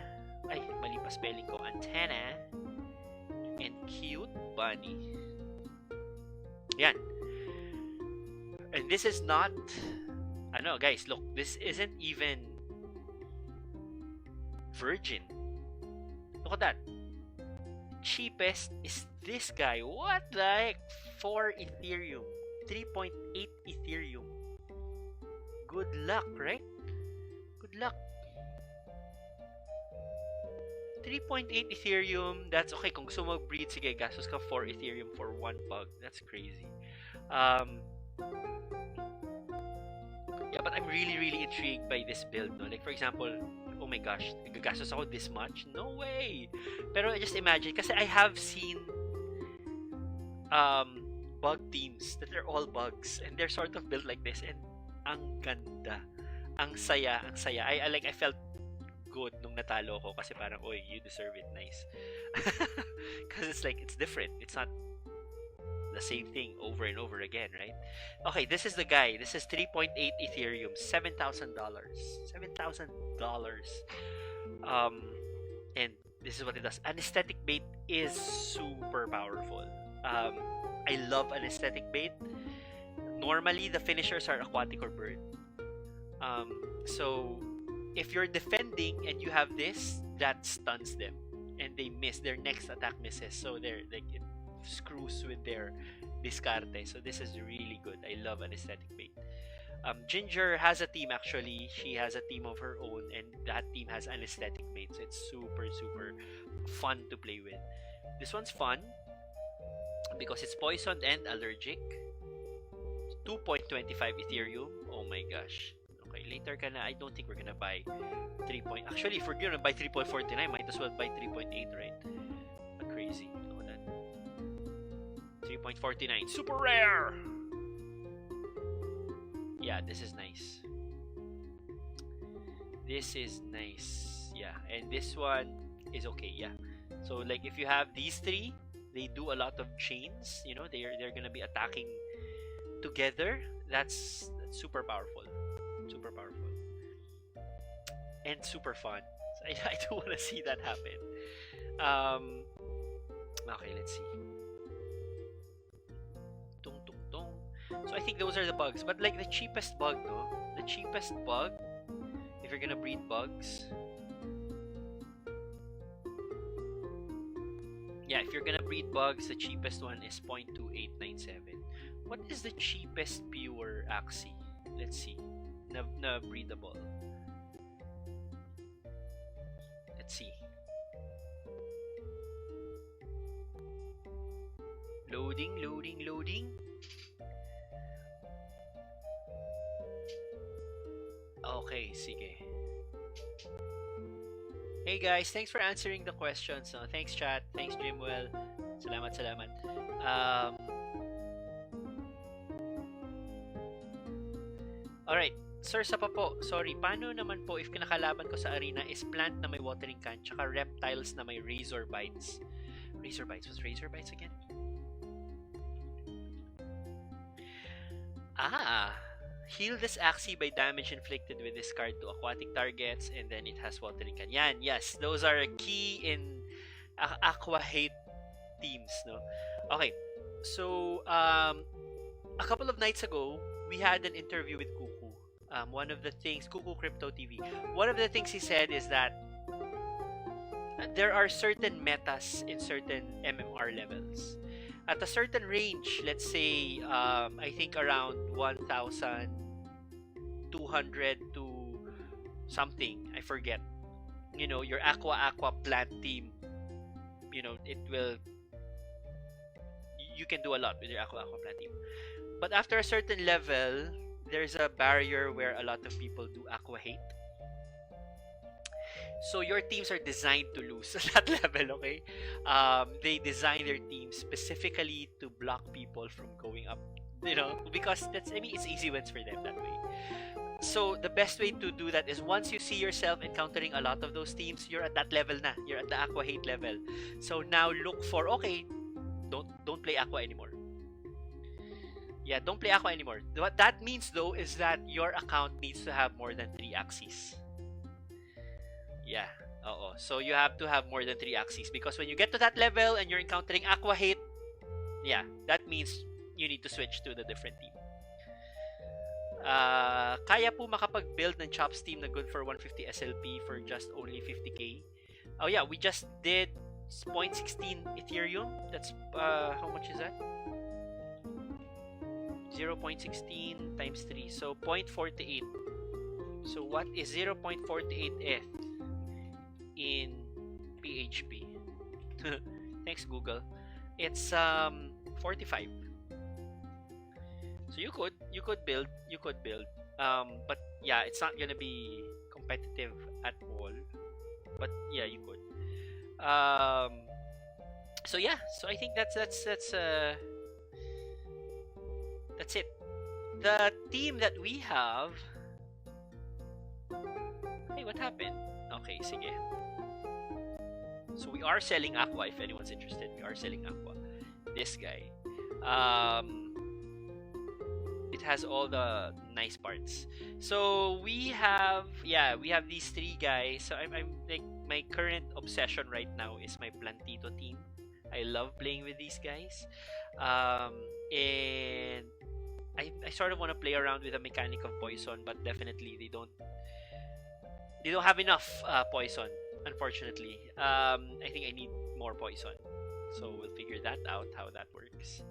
ay mali pa spelling ko. Antenna, and Cute Bunny. Yan. And this is not, guys, look, this isn't even virgin. Look at that. Cheapest is this guy. What the heck? 4 Ethereum. 3.8 Ethereum. Good luck, right? Good luck. 3.8 Ethereum. That's okay. Kung gusto mo breed, sige, gastos ka 4 Ethereum for one bug. That's crazy. Yeah, but I'm really, really intrigued by this build, no? Like, for example, oh my gosh, gagastos ako this much? No way! Pero just imagine, kasi I have seen bug teams that are all bugs, and they're sort of built like this, and ang ganda. Ang saya, ang saya. I felt good nung natalo ko kasi parang, oy, you deserve it, nice. Because it's like, it's different. It's not the same thing over and over again, right? Okay, this is the guy. This is 3.8 Ethereum, $7,000. $7,000. And this is what it does. Anesthetic bait is super powerful. I love anesthetic bait. Normally, the finishers are aquatic or bird. So if you're defending and you have this, that stuns them, and they miss. Their next attack misses. So they're like, it screws with their discarte. So this is really good. I love anesthetic bait. Ginger has a team actually. She has a team of her own, and that team has anesthetic bait. So it's super super fun to play with. This one's fun because it's poisoned and allergic. 2.25 Ethereum. Oh my gosh. Okay, later ka na. I don't think we're gonna buy 3. Actually, if we're gonna buy 3.49, might as well buy 3.8, right? But crazy. 3.49. Super rare! Yeah, this is nice. This is nice. Yeah, and this one is okay, yeah. So, like, if you have these three, they do a lot of chains. You know, they're gonna be attacking together. That's super powerful. Super powerful. And super fun. So I do want to see that happen. Okay, let's see. So I think those are the bugs. But like the cheapest bug, no? The cheapest bug, if you're gonna breed bugs. Yeah, if you're gonna breed bugs, the cheapest one is 0.2897. What is the cheapest pure Axie? Let's see. Na breedable. Let's see. Loading, loading, loading. Okay, sige. Hey guys, thanks for answering the questions. Thanks chat, thanks Jimwell. Salamat, salamat. Alright, Sir, sa pa po, sorry, paano naman po if kinakalaban ko sa arena is plant na may watering can, tsaka reptiles na may razor bites? Razor bites? What's razor bites again? Ah, heal this Axie by damage inflicted with this card to aquatic targets, and then it has watering can. Yan, yes, those are key in Aqua hate teams, no? Okay, so a couple of nights ago, we had an interview with Kuku. One of the things, Kuku Crypto TV, one of the things he said is that there are certain metas in certain MMR levels. At a certain range, let's say, I think around 1,200 to something, I forget. You know, your Aqua plant team, you know, you can do a lot with your Aqua plant team. But after a certain level, there's a barrier where a lot of people do Aqua hate. So your teams are designed to lose at that level, okay? They design their teams specifically to block people from going up, you know, because it's easy wins for them that way. So the best way to do that is once you see yourself encountering a lot of those teams, you're at that level na. You're at the Aqua hate level. So now look for, okay, don't play Aqua anymore. Yeah, don't play Aqua anymore. What that means though is that your account needs to have more than 3 Axies. Yeah. So you have to have more than 3 Axies because when you get to that level and you're encountering Aqua hate, yeah, that means you need to switch to the different team. Kaya po makapag-build ng Chops team na good for 150 SLP for just only 50k. Oh yeah, we just did 0.16 Ethereum. That's how much is that? 0.16 times 3, so 0.48. So what is 0.48 ETH in PHP? Thanks Google. It's 45. So you could build, but yeah, it's not gonna be competitive at all. But yeah, you could. So yeah, so I think that's it. The team that we have. Hey, what happened? Okay, sige. So we are selling Aqua if anyone's interested. We are selling Aqua. This guy. It has all the nice parts. So we have these 3 guys. So I'm like, my current obsession right now is my Plantito team. I love playing with these guys. And I sort of want to play around with a mechanic of poison, but definitely they don't have enough poison, unfortunately. I think I need more poison, so we'll figure that out, how that works.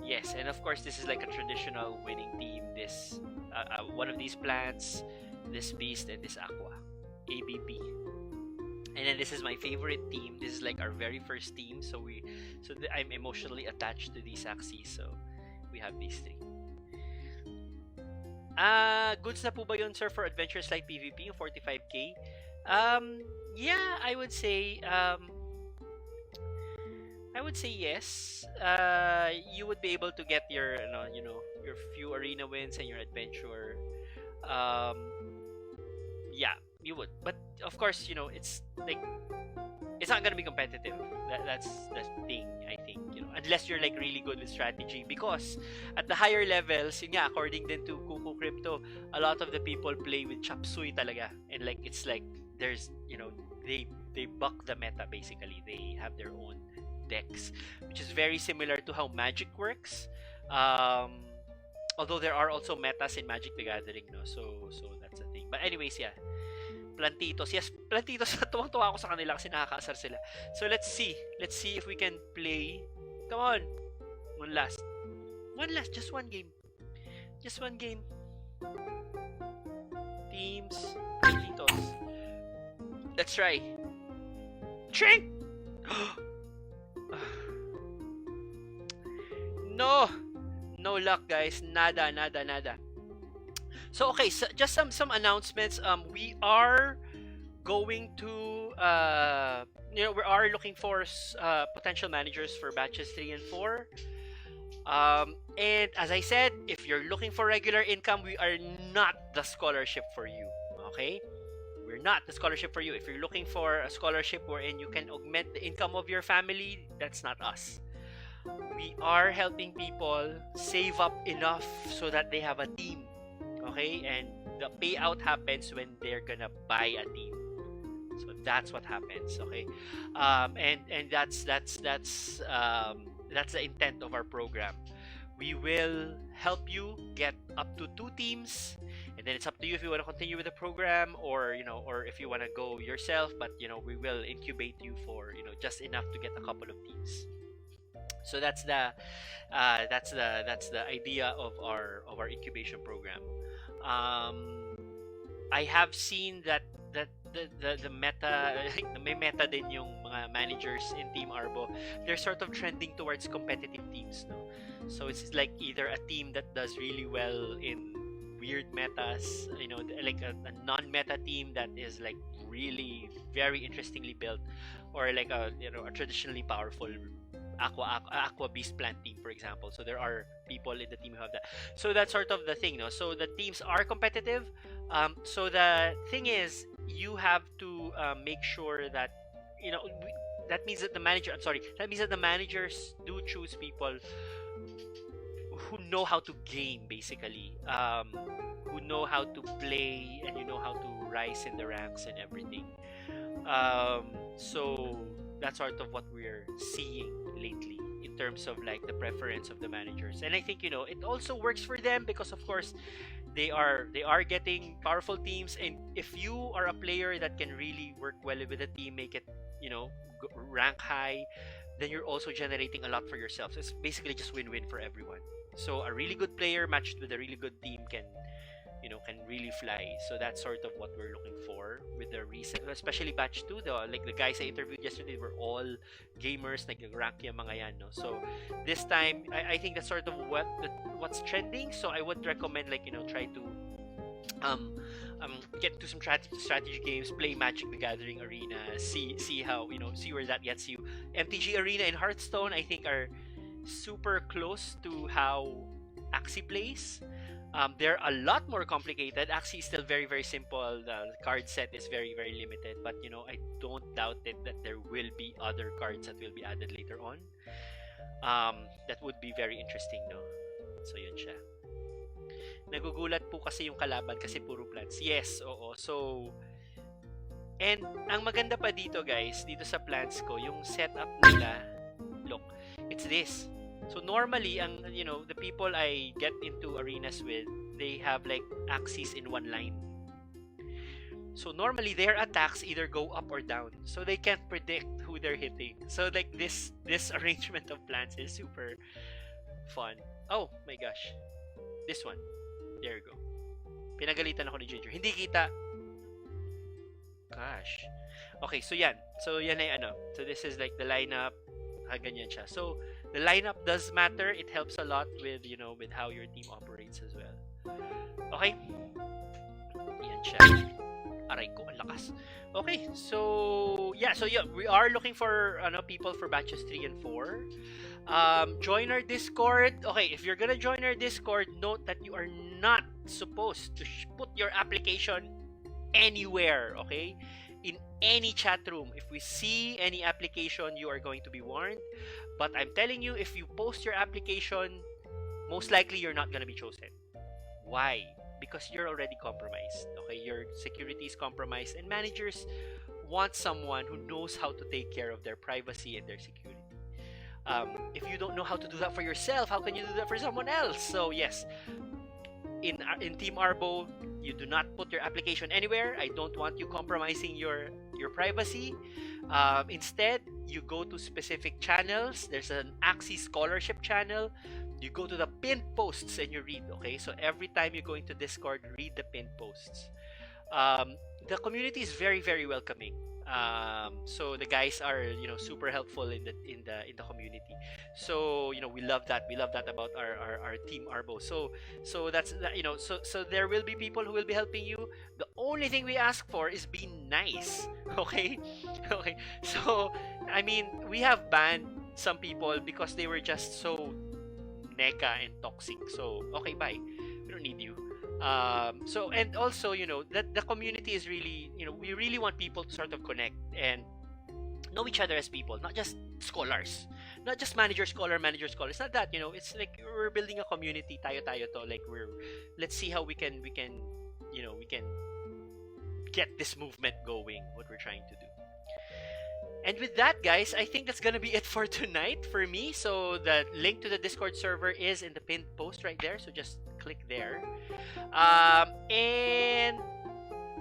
Yes, and of course this is like a traditional winning team. This one of these plants, this beast, and this Aqua ABP. And then this is my favorite team. This is like our very first team, so I'm emotionally attached to these Axies. So we have these 3. Goods na po ba yun, sir, for adventures like PvP, yung 45k? Yeah, I would say yes. You would be able to get your your few arena wins and your adventure. Yeah, you would. But of course, it's like it's not gonna be competitive. That's the thing, I think. Unless you're like really good with strategy, because at the higher levels, yun nga, according then to Kuku Crypto, a lot of the people play with chop suey talaga, and like it's like there's they buck the meta basically. They have their own decks, which is very similar to how Magic works. Although there are also metas in Magic the Gathering, no. So that's the thing. But anyways, yeah. Plantitos. Yes, Plantitos. Tuwang-tuwa ako sa kanila kasi nakakaasar sila. So let's see if we can play. Come on. One last. Just one game. Teams. Plantitos. Let's try. Shrink! No luck, guys. Nada. So okay, so just some announcements. We are going to we are looking for potential managers for batches 3 and 4. And as I said, if you're looking for regular income, we are not the scholarship for you. Okay? We're not the scholarship for you. If you're looking for a scholarship wherein you can augment the income of your family, that's not us. We are helping people save up enough so that they have a team. Okay? And the payout happens when they're gonna buy a team. So that's what happens. Okay? And that's the intent of our program. We will help you get up to 2 teams, and then it's up to you if you want to continue with the program, or or if you want to go yourself. But we will incubate you for just enough to get a couple of teams. So that's the idea of our incubation program. um I have seen that the meta may meta din yung mga managers in Team Arbo. They're sort of trending towards competitive teams, no? So it's like either a team that does really well in weird metas, like a non-meta team that is like really very interestingly built, or like a traditionally powerful aqua beast plant team, for example. So there are people in the team who have that. So that's sort of the thing, no? So the teams are competitive. So the thing is, you have to make sure that that means that the manager. I'm sorry. That means that the managers do choose people who know how to game, basically, who know how to play, and how to rise in the ranks and everything. So that's sort of what we're seeing lately in terms of like the preference of the managers. And I think it also works for them, because of course they are getting powerful teams. And if you are a player that can really work well with a team, make it rank high, then you're also generating a lot for yourself. So it's basically just win-win for everyone. So a really good player matched with a really good team can really fly. So that's sort of what we're looking for with the recent, especially batch 2, though. Like the guys I interviewed yesterday were all gamers, like rank yung mga yan, no? So this time I think that's sort of what's trending. So I would recommend, like, try to get to some strategy games, play Magic the Gathering Arena, see how see where that gets you. MTG Arena and Hearthstone, I think, are super close to how Axie plays. They're a lot more complicated. Axie is still very, very simple. The card set is very, very limited. But I don't doubt it that there will be other cards that will be added later on. That would be very interesting, no? So yun siya. Nagugulat po kasi yung kalaban kasi puro plants. Yes, oo. So, and ang maganda pa dito, guys, dito sa plants ko, yung setup nila, look, it's this. So normally, the people I get into arenas with, they have like Axies in one line. So normally their attacks either go up or down. So they can't predict who they're hitting. So like this arrangement of plants is super fun. Oh my gosh. This one. There you go. Pinagalitan ako ni Ginger. Hindi kita. Gosh. Okay, so yan. So yan ay So this is like the lineup. Ganyan siya. So the lineup does matter. It helps a lot with with how your team operates as well. Okay. Yan siya. Aray ko, ang lakas. Okay, so yeah, we are looking for people for batches 3 and 4. Join our Discord. Okay, if you're gonna join our Discord, note that you are not supposed to put your application anywhere, okay? In any chat room. If we see any application, you are going to be warned. But I'm telling you, if you post your application, most likely you're not gonna be chosen. Why? Because you're already compromised. Okay, your security is compromised, and managers want someone who knows how to take care of their privacy and their security. If you don't know how to do that for yourself, how can you do that for someone else? So yes, in Team Arbo, you do not put your application anywhere. I don't want you compromising your privacy. Instead, you go to specific channels. There's an Axie scholarship channel. You go to the pinned posts and you read. Okay, so every time you go into Discord, read the pinned posts. The community is very, very welcoming. So the guys are super helpful in the community. So we love that. We love that about our Team Arbo. So that's that. So there will be people who will be helping you. The only thing we ask for is be nice. Okay. Okay. So I mean, we have banned some people because they were just so NECA and toxic. So okay, bye. We don't need you. So and also, that the community is really, we really want people to sort of connect and know each other as people, not just scholars, not just manager scholar manager scholar. It's not that, it's like we're building a community. Tayo to, like, let's see how we can get this movement going. What we're trying to do. And with that, guys, I think that's gonna be it for tonight for me. So the link to the Discord server is in the pinned post right there. So just click there. And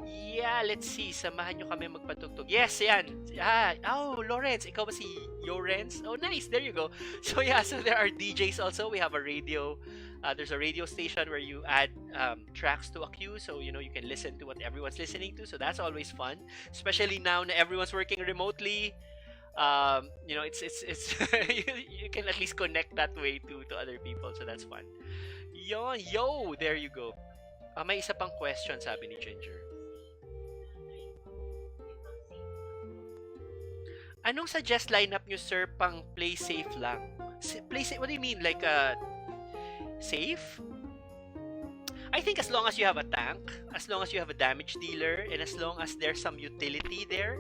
yeah, let's see. Samahan nyo kami magpatugtog. Yes, yan. Oh, Lawrence. Ikaw ba si Yorenz? Oh, nice. There you go. So yeah, so there are DJs also. We have a radio. There's a radio station where you add tracks to a queue. So, you can listen to what everyone's listening to. So that's always fun. Especially now that everyone's working remotely. It's you can at least connect that way to other people. So that's fun. Yo, there you go. May isa pang question, sabi ni Ginger. Anong suggest lineup nyo, sir, pang play safe lang? Play safe? What do you mean? Like, safe? I think as long as you have a tank, as long as you have a damage dealer, and as long as there's some utility there,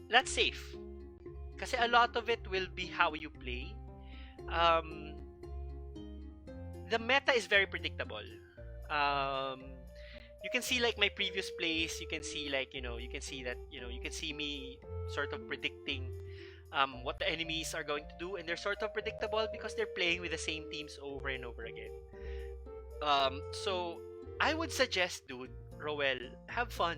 that's safe. Kasi a lot of it will be how you play. The meta is very predictable. You can see like my previous plays, you can see like, you can see that, you can see me sort of predicting what the enemies are going to do, and they're sort of predictable because they're playing with the same teams over and over again. So I would suggest, dude, Roel, have fun.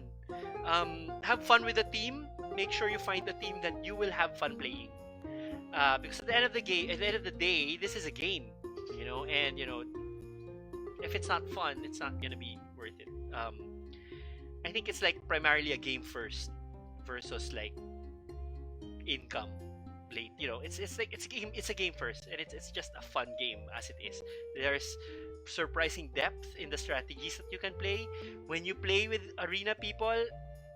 Have fun with the team. Make sure you find the team that you will have fun playing. Because at the end of the day, this is a game, and if it's not fun, it's not gonna be worth it. I think it's like primarily a game first versus like income play. It's a game first, and it's just a fun game as it is. There's surprising depth in the strategies that you can play when you play with arena people.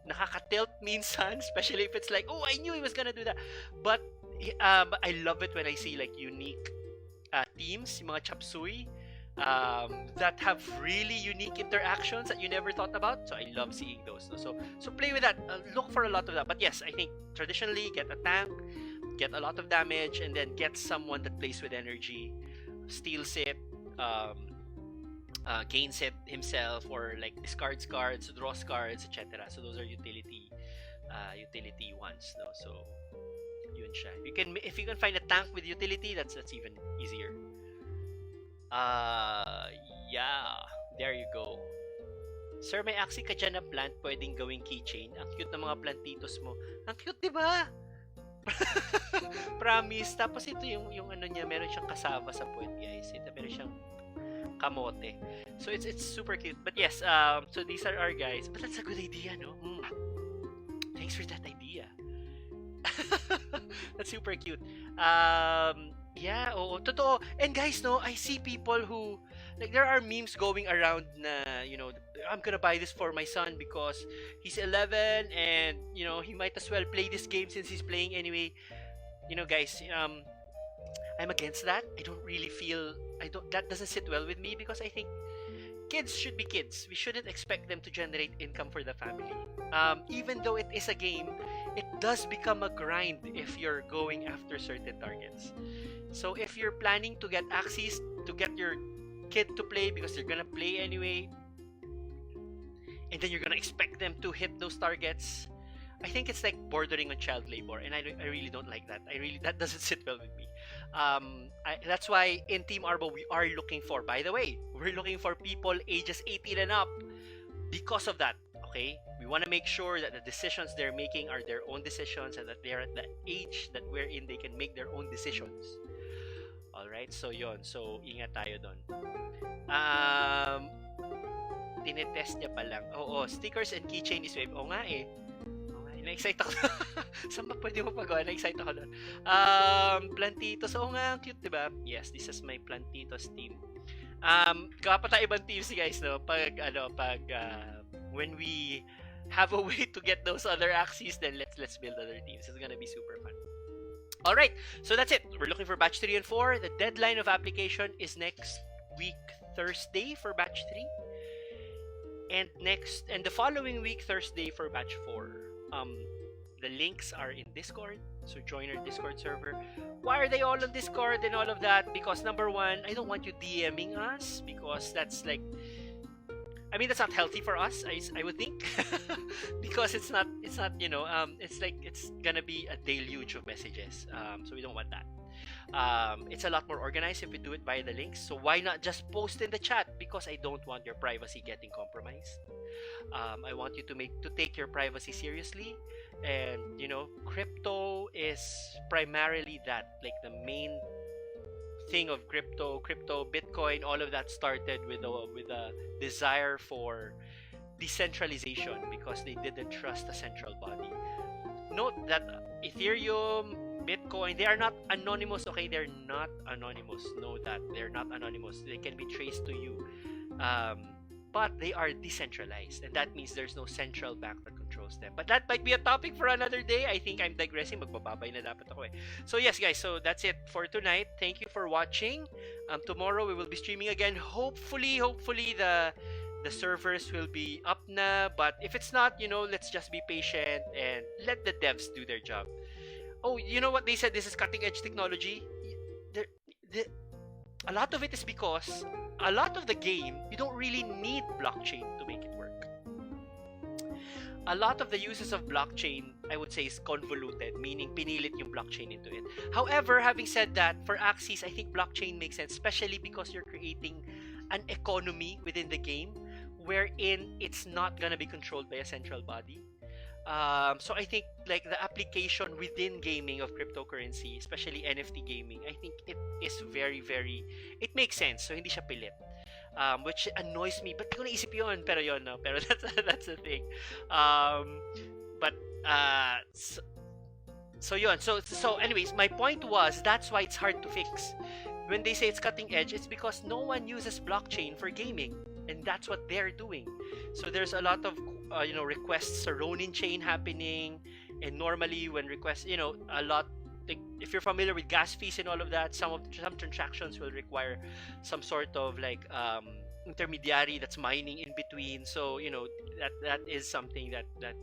Nakaka-tilt minsan, especially if it's like, oh, I knew he was gonna do that. But I love it when I see like unique teams, yung mga chapsui, that have really unique interactions that you never thought about. So I love seeing those. So play with that. Look for a lot of that. But yes, I think traditionally get a tank, get a lot of damage, and then get someone that plays with energy, steals it, gains it himself, or like discards cards, draws cards, etc. So those are utility ones. No? So yun siya. If you can find a tank with utility, that's even easier. Yeah, there you go. Sir, may Axie ka dyan na plant pwedeng gawing keychain. Ang cute ng mga plantitos mo. Ang cute, di ba? Promise. Tapos ito yung ano niya, meron siyang kasama sa puwet, guys. Ito, meron siyang kamote. So it's super cute. But yes, so these are our guys. But that's a good idea, no? Thanks for that idea. That's super cute. Yeah, oo, totoo. And guys, no, I see people who, like, there are memes going around na, I'm gonna buy this for my son because he's 11 and, he might as well play this game since he's playing anyway. Guys, I'm against that. That doesn't sit well with me because I think kids should be kids. We shouldn't expect them to generate income for the family. Even though it is a game, it does become a grind if you're going after certain targets. So if you're planning to get Axies to get your kid to play because they're gonna play anyway, and then you're gonna expect them to hit those targets, I think it's like bordering on child labor, and I really don't like that. That doesn't sit well with me. That's why in Team Arbo we are looking for, by the way, we're looking for people ages 18 and up because of that. Okay, we want to make sure that the decisions they're making are their own decisions and that they're at the age that wherein they can make their own decisions. Alright, so yon. So, ingat tayo doon. Tinetest niya pa lang. Oo, stickers and keychain is wave. Oo nga eh. Na-excite ako. Saan ba pwede mo pagawa? Na-excite ako doon. Plantitos. Oo nga, cute, diba? Yes, this is my Plantitos team. Gawa pa tayo ibang teams, guys, no? When we have a way to get those other Axies, then let's build other teams. It's gonna be super fun. All right, so that's it. We're looking for batch 3 and 4. The deadline of application is next week, Thursday for batch 3. And the following week, Thursday for batch 4. The links are in Discord, so join our Discord server. Why are they all on Discord and all of that? Because number one, I don't want you DMing us, because that's like, I mean, that's not healthy for us, I would think. Because it's not it's like it's gonna be a deluge of messages, so we don't want that. It's a lot more organized if we do it via the links, so why not just post in the chat? Because I don't want your privacy getting compromised. I want you to take your privacy seriously, and crypto is primarily that, like the main thing of crypto, Bitcoin, all of that started with a desire for decentralization, because they didn't trust a central body. Note that Ethereum, Bitcoin, they are not anonymous, okay? They're not anonymous. Know that they're not anonymous. They can be traced to you. But they are decentralized, and that means there's no central bank that controls them. But that might be a topic for another day. I think I'm digressing. Magbababay na dapat ako eh. So yes, guys. So that's it for tonight. Thank you for watching. Tomorrow we will be streaming again. Hopefully the servers will be up na. But if it's not, let's just be patient and let the devs do their job. Oh, you know what they said? This is cutting edge technology. A lot of it is because a lot of the game, you don't really need blockchain to make it work. A lot of the uses of blockchain, I would say, is convoluted, meaning pinilit yung blockchain into it. However, having said that, for Axies, I think blockchain makes sense, especially because you're creating an economy within the game wherein it's not gonna be controlled by a central body. So I think like the application within gaming of cryptocurrency, especially NFT gaming, I think it is very, very, it makes sense. So hindi siya pilit. Which annoys me. But di ko naisip yun. Pero yun, no? Pero that's the thing. So yun. So anyways, my point was, that's why it's hard to fix. When they say it's cutting edge, it's because no one uses blockchain for gaming. And that's what they're doing. So there's a lot of requests a Ronin chain happening, and normally when requests, a lot, like, if you're familiar with gas fees and all of that, some transactions will require some sort of like intermediary that's mining in between. So that is something that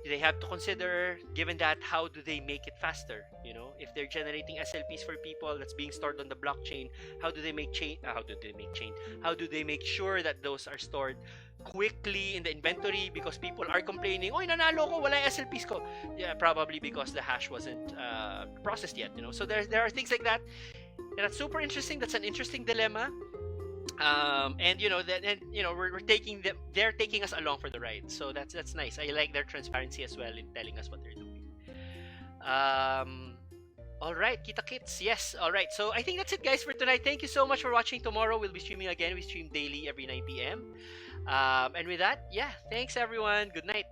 they have to consider. Given that, how do they make it faster? If they're generating SLPs for people that's being stored on the blockchain, how do they make How do they make sure that those are stored quickly in the inventory? Because people are complaining, "Oy, nanalo ko, wala yung SLPs ko." Yeah, probably because the hash wasn't processed yet. So there are things like that, and that's super interesting. That's an interesting dilemma. We're taking them. They're taking us along for the ride. So that's nice. I like their transparency as well in telling us what they're doing. All right, kita kits. Yes. All right. So I think that's it, guys, for tonight. Thank you so much for watching. Tomorrow we'll be streaming again. We stream daily every 9 p.m. And with that, yeah, thanks everyone. Good night.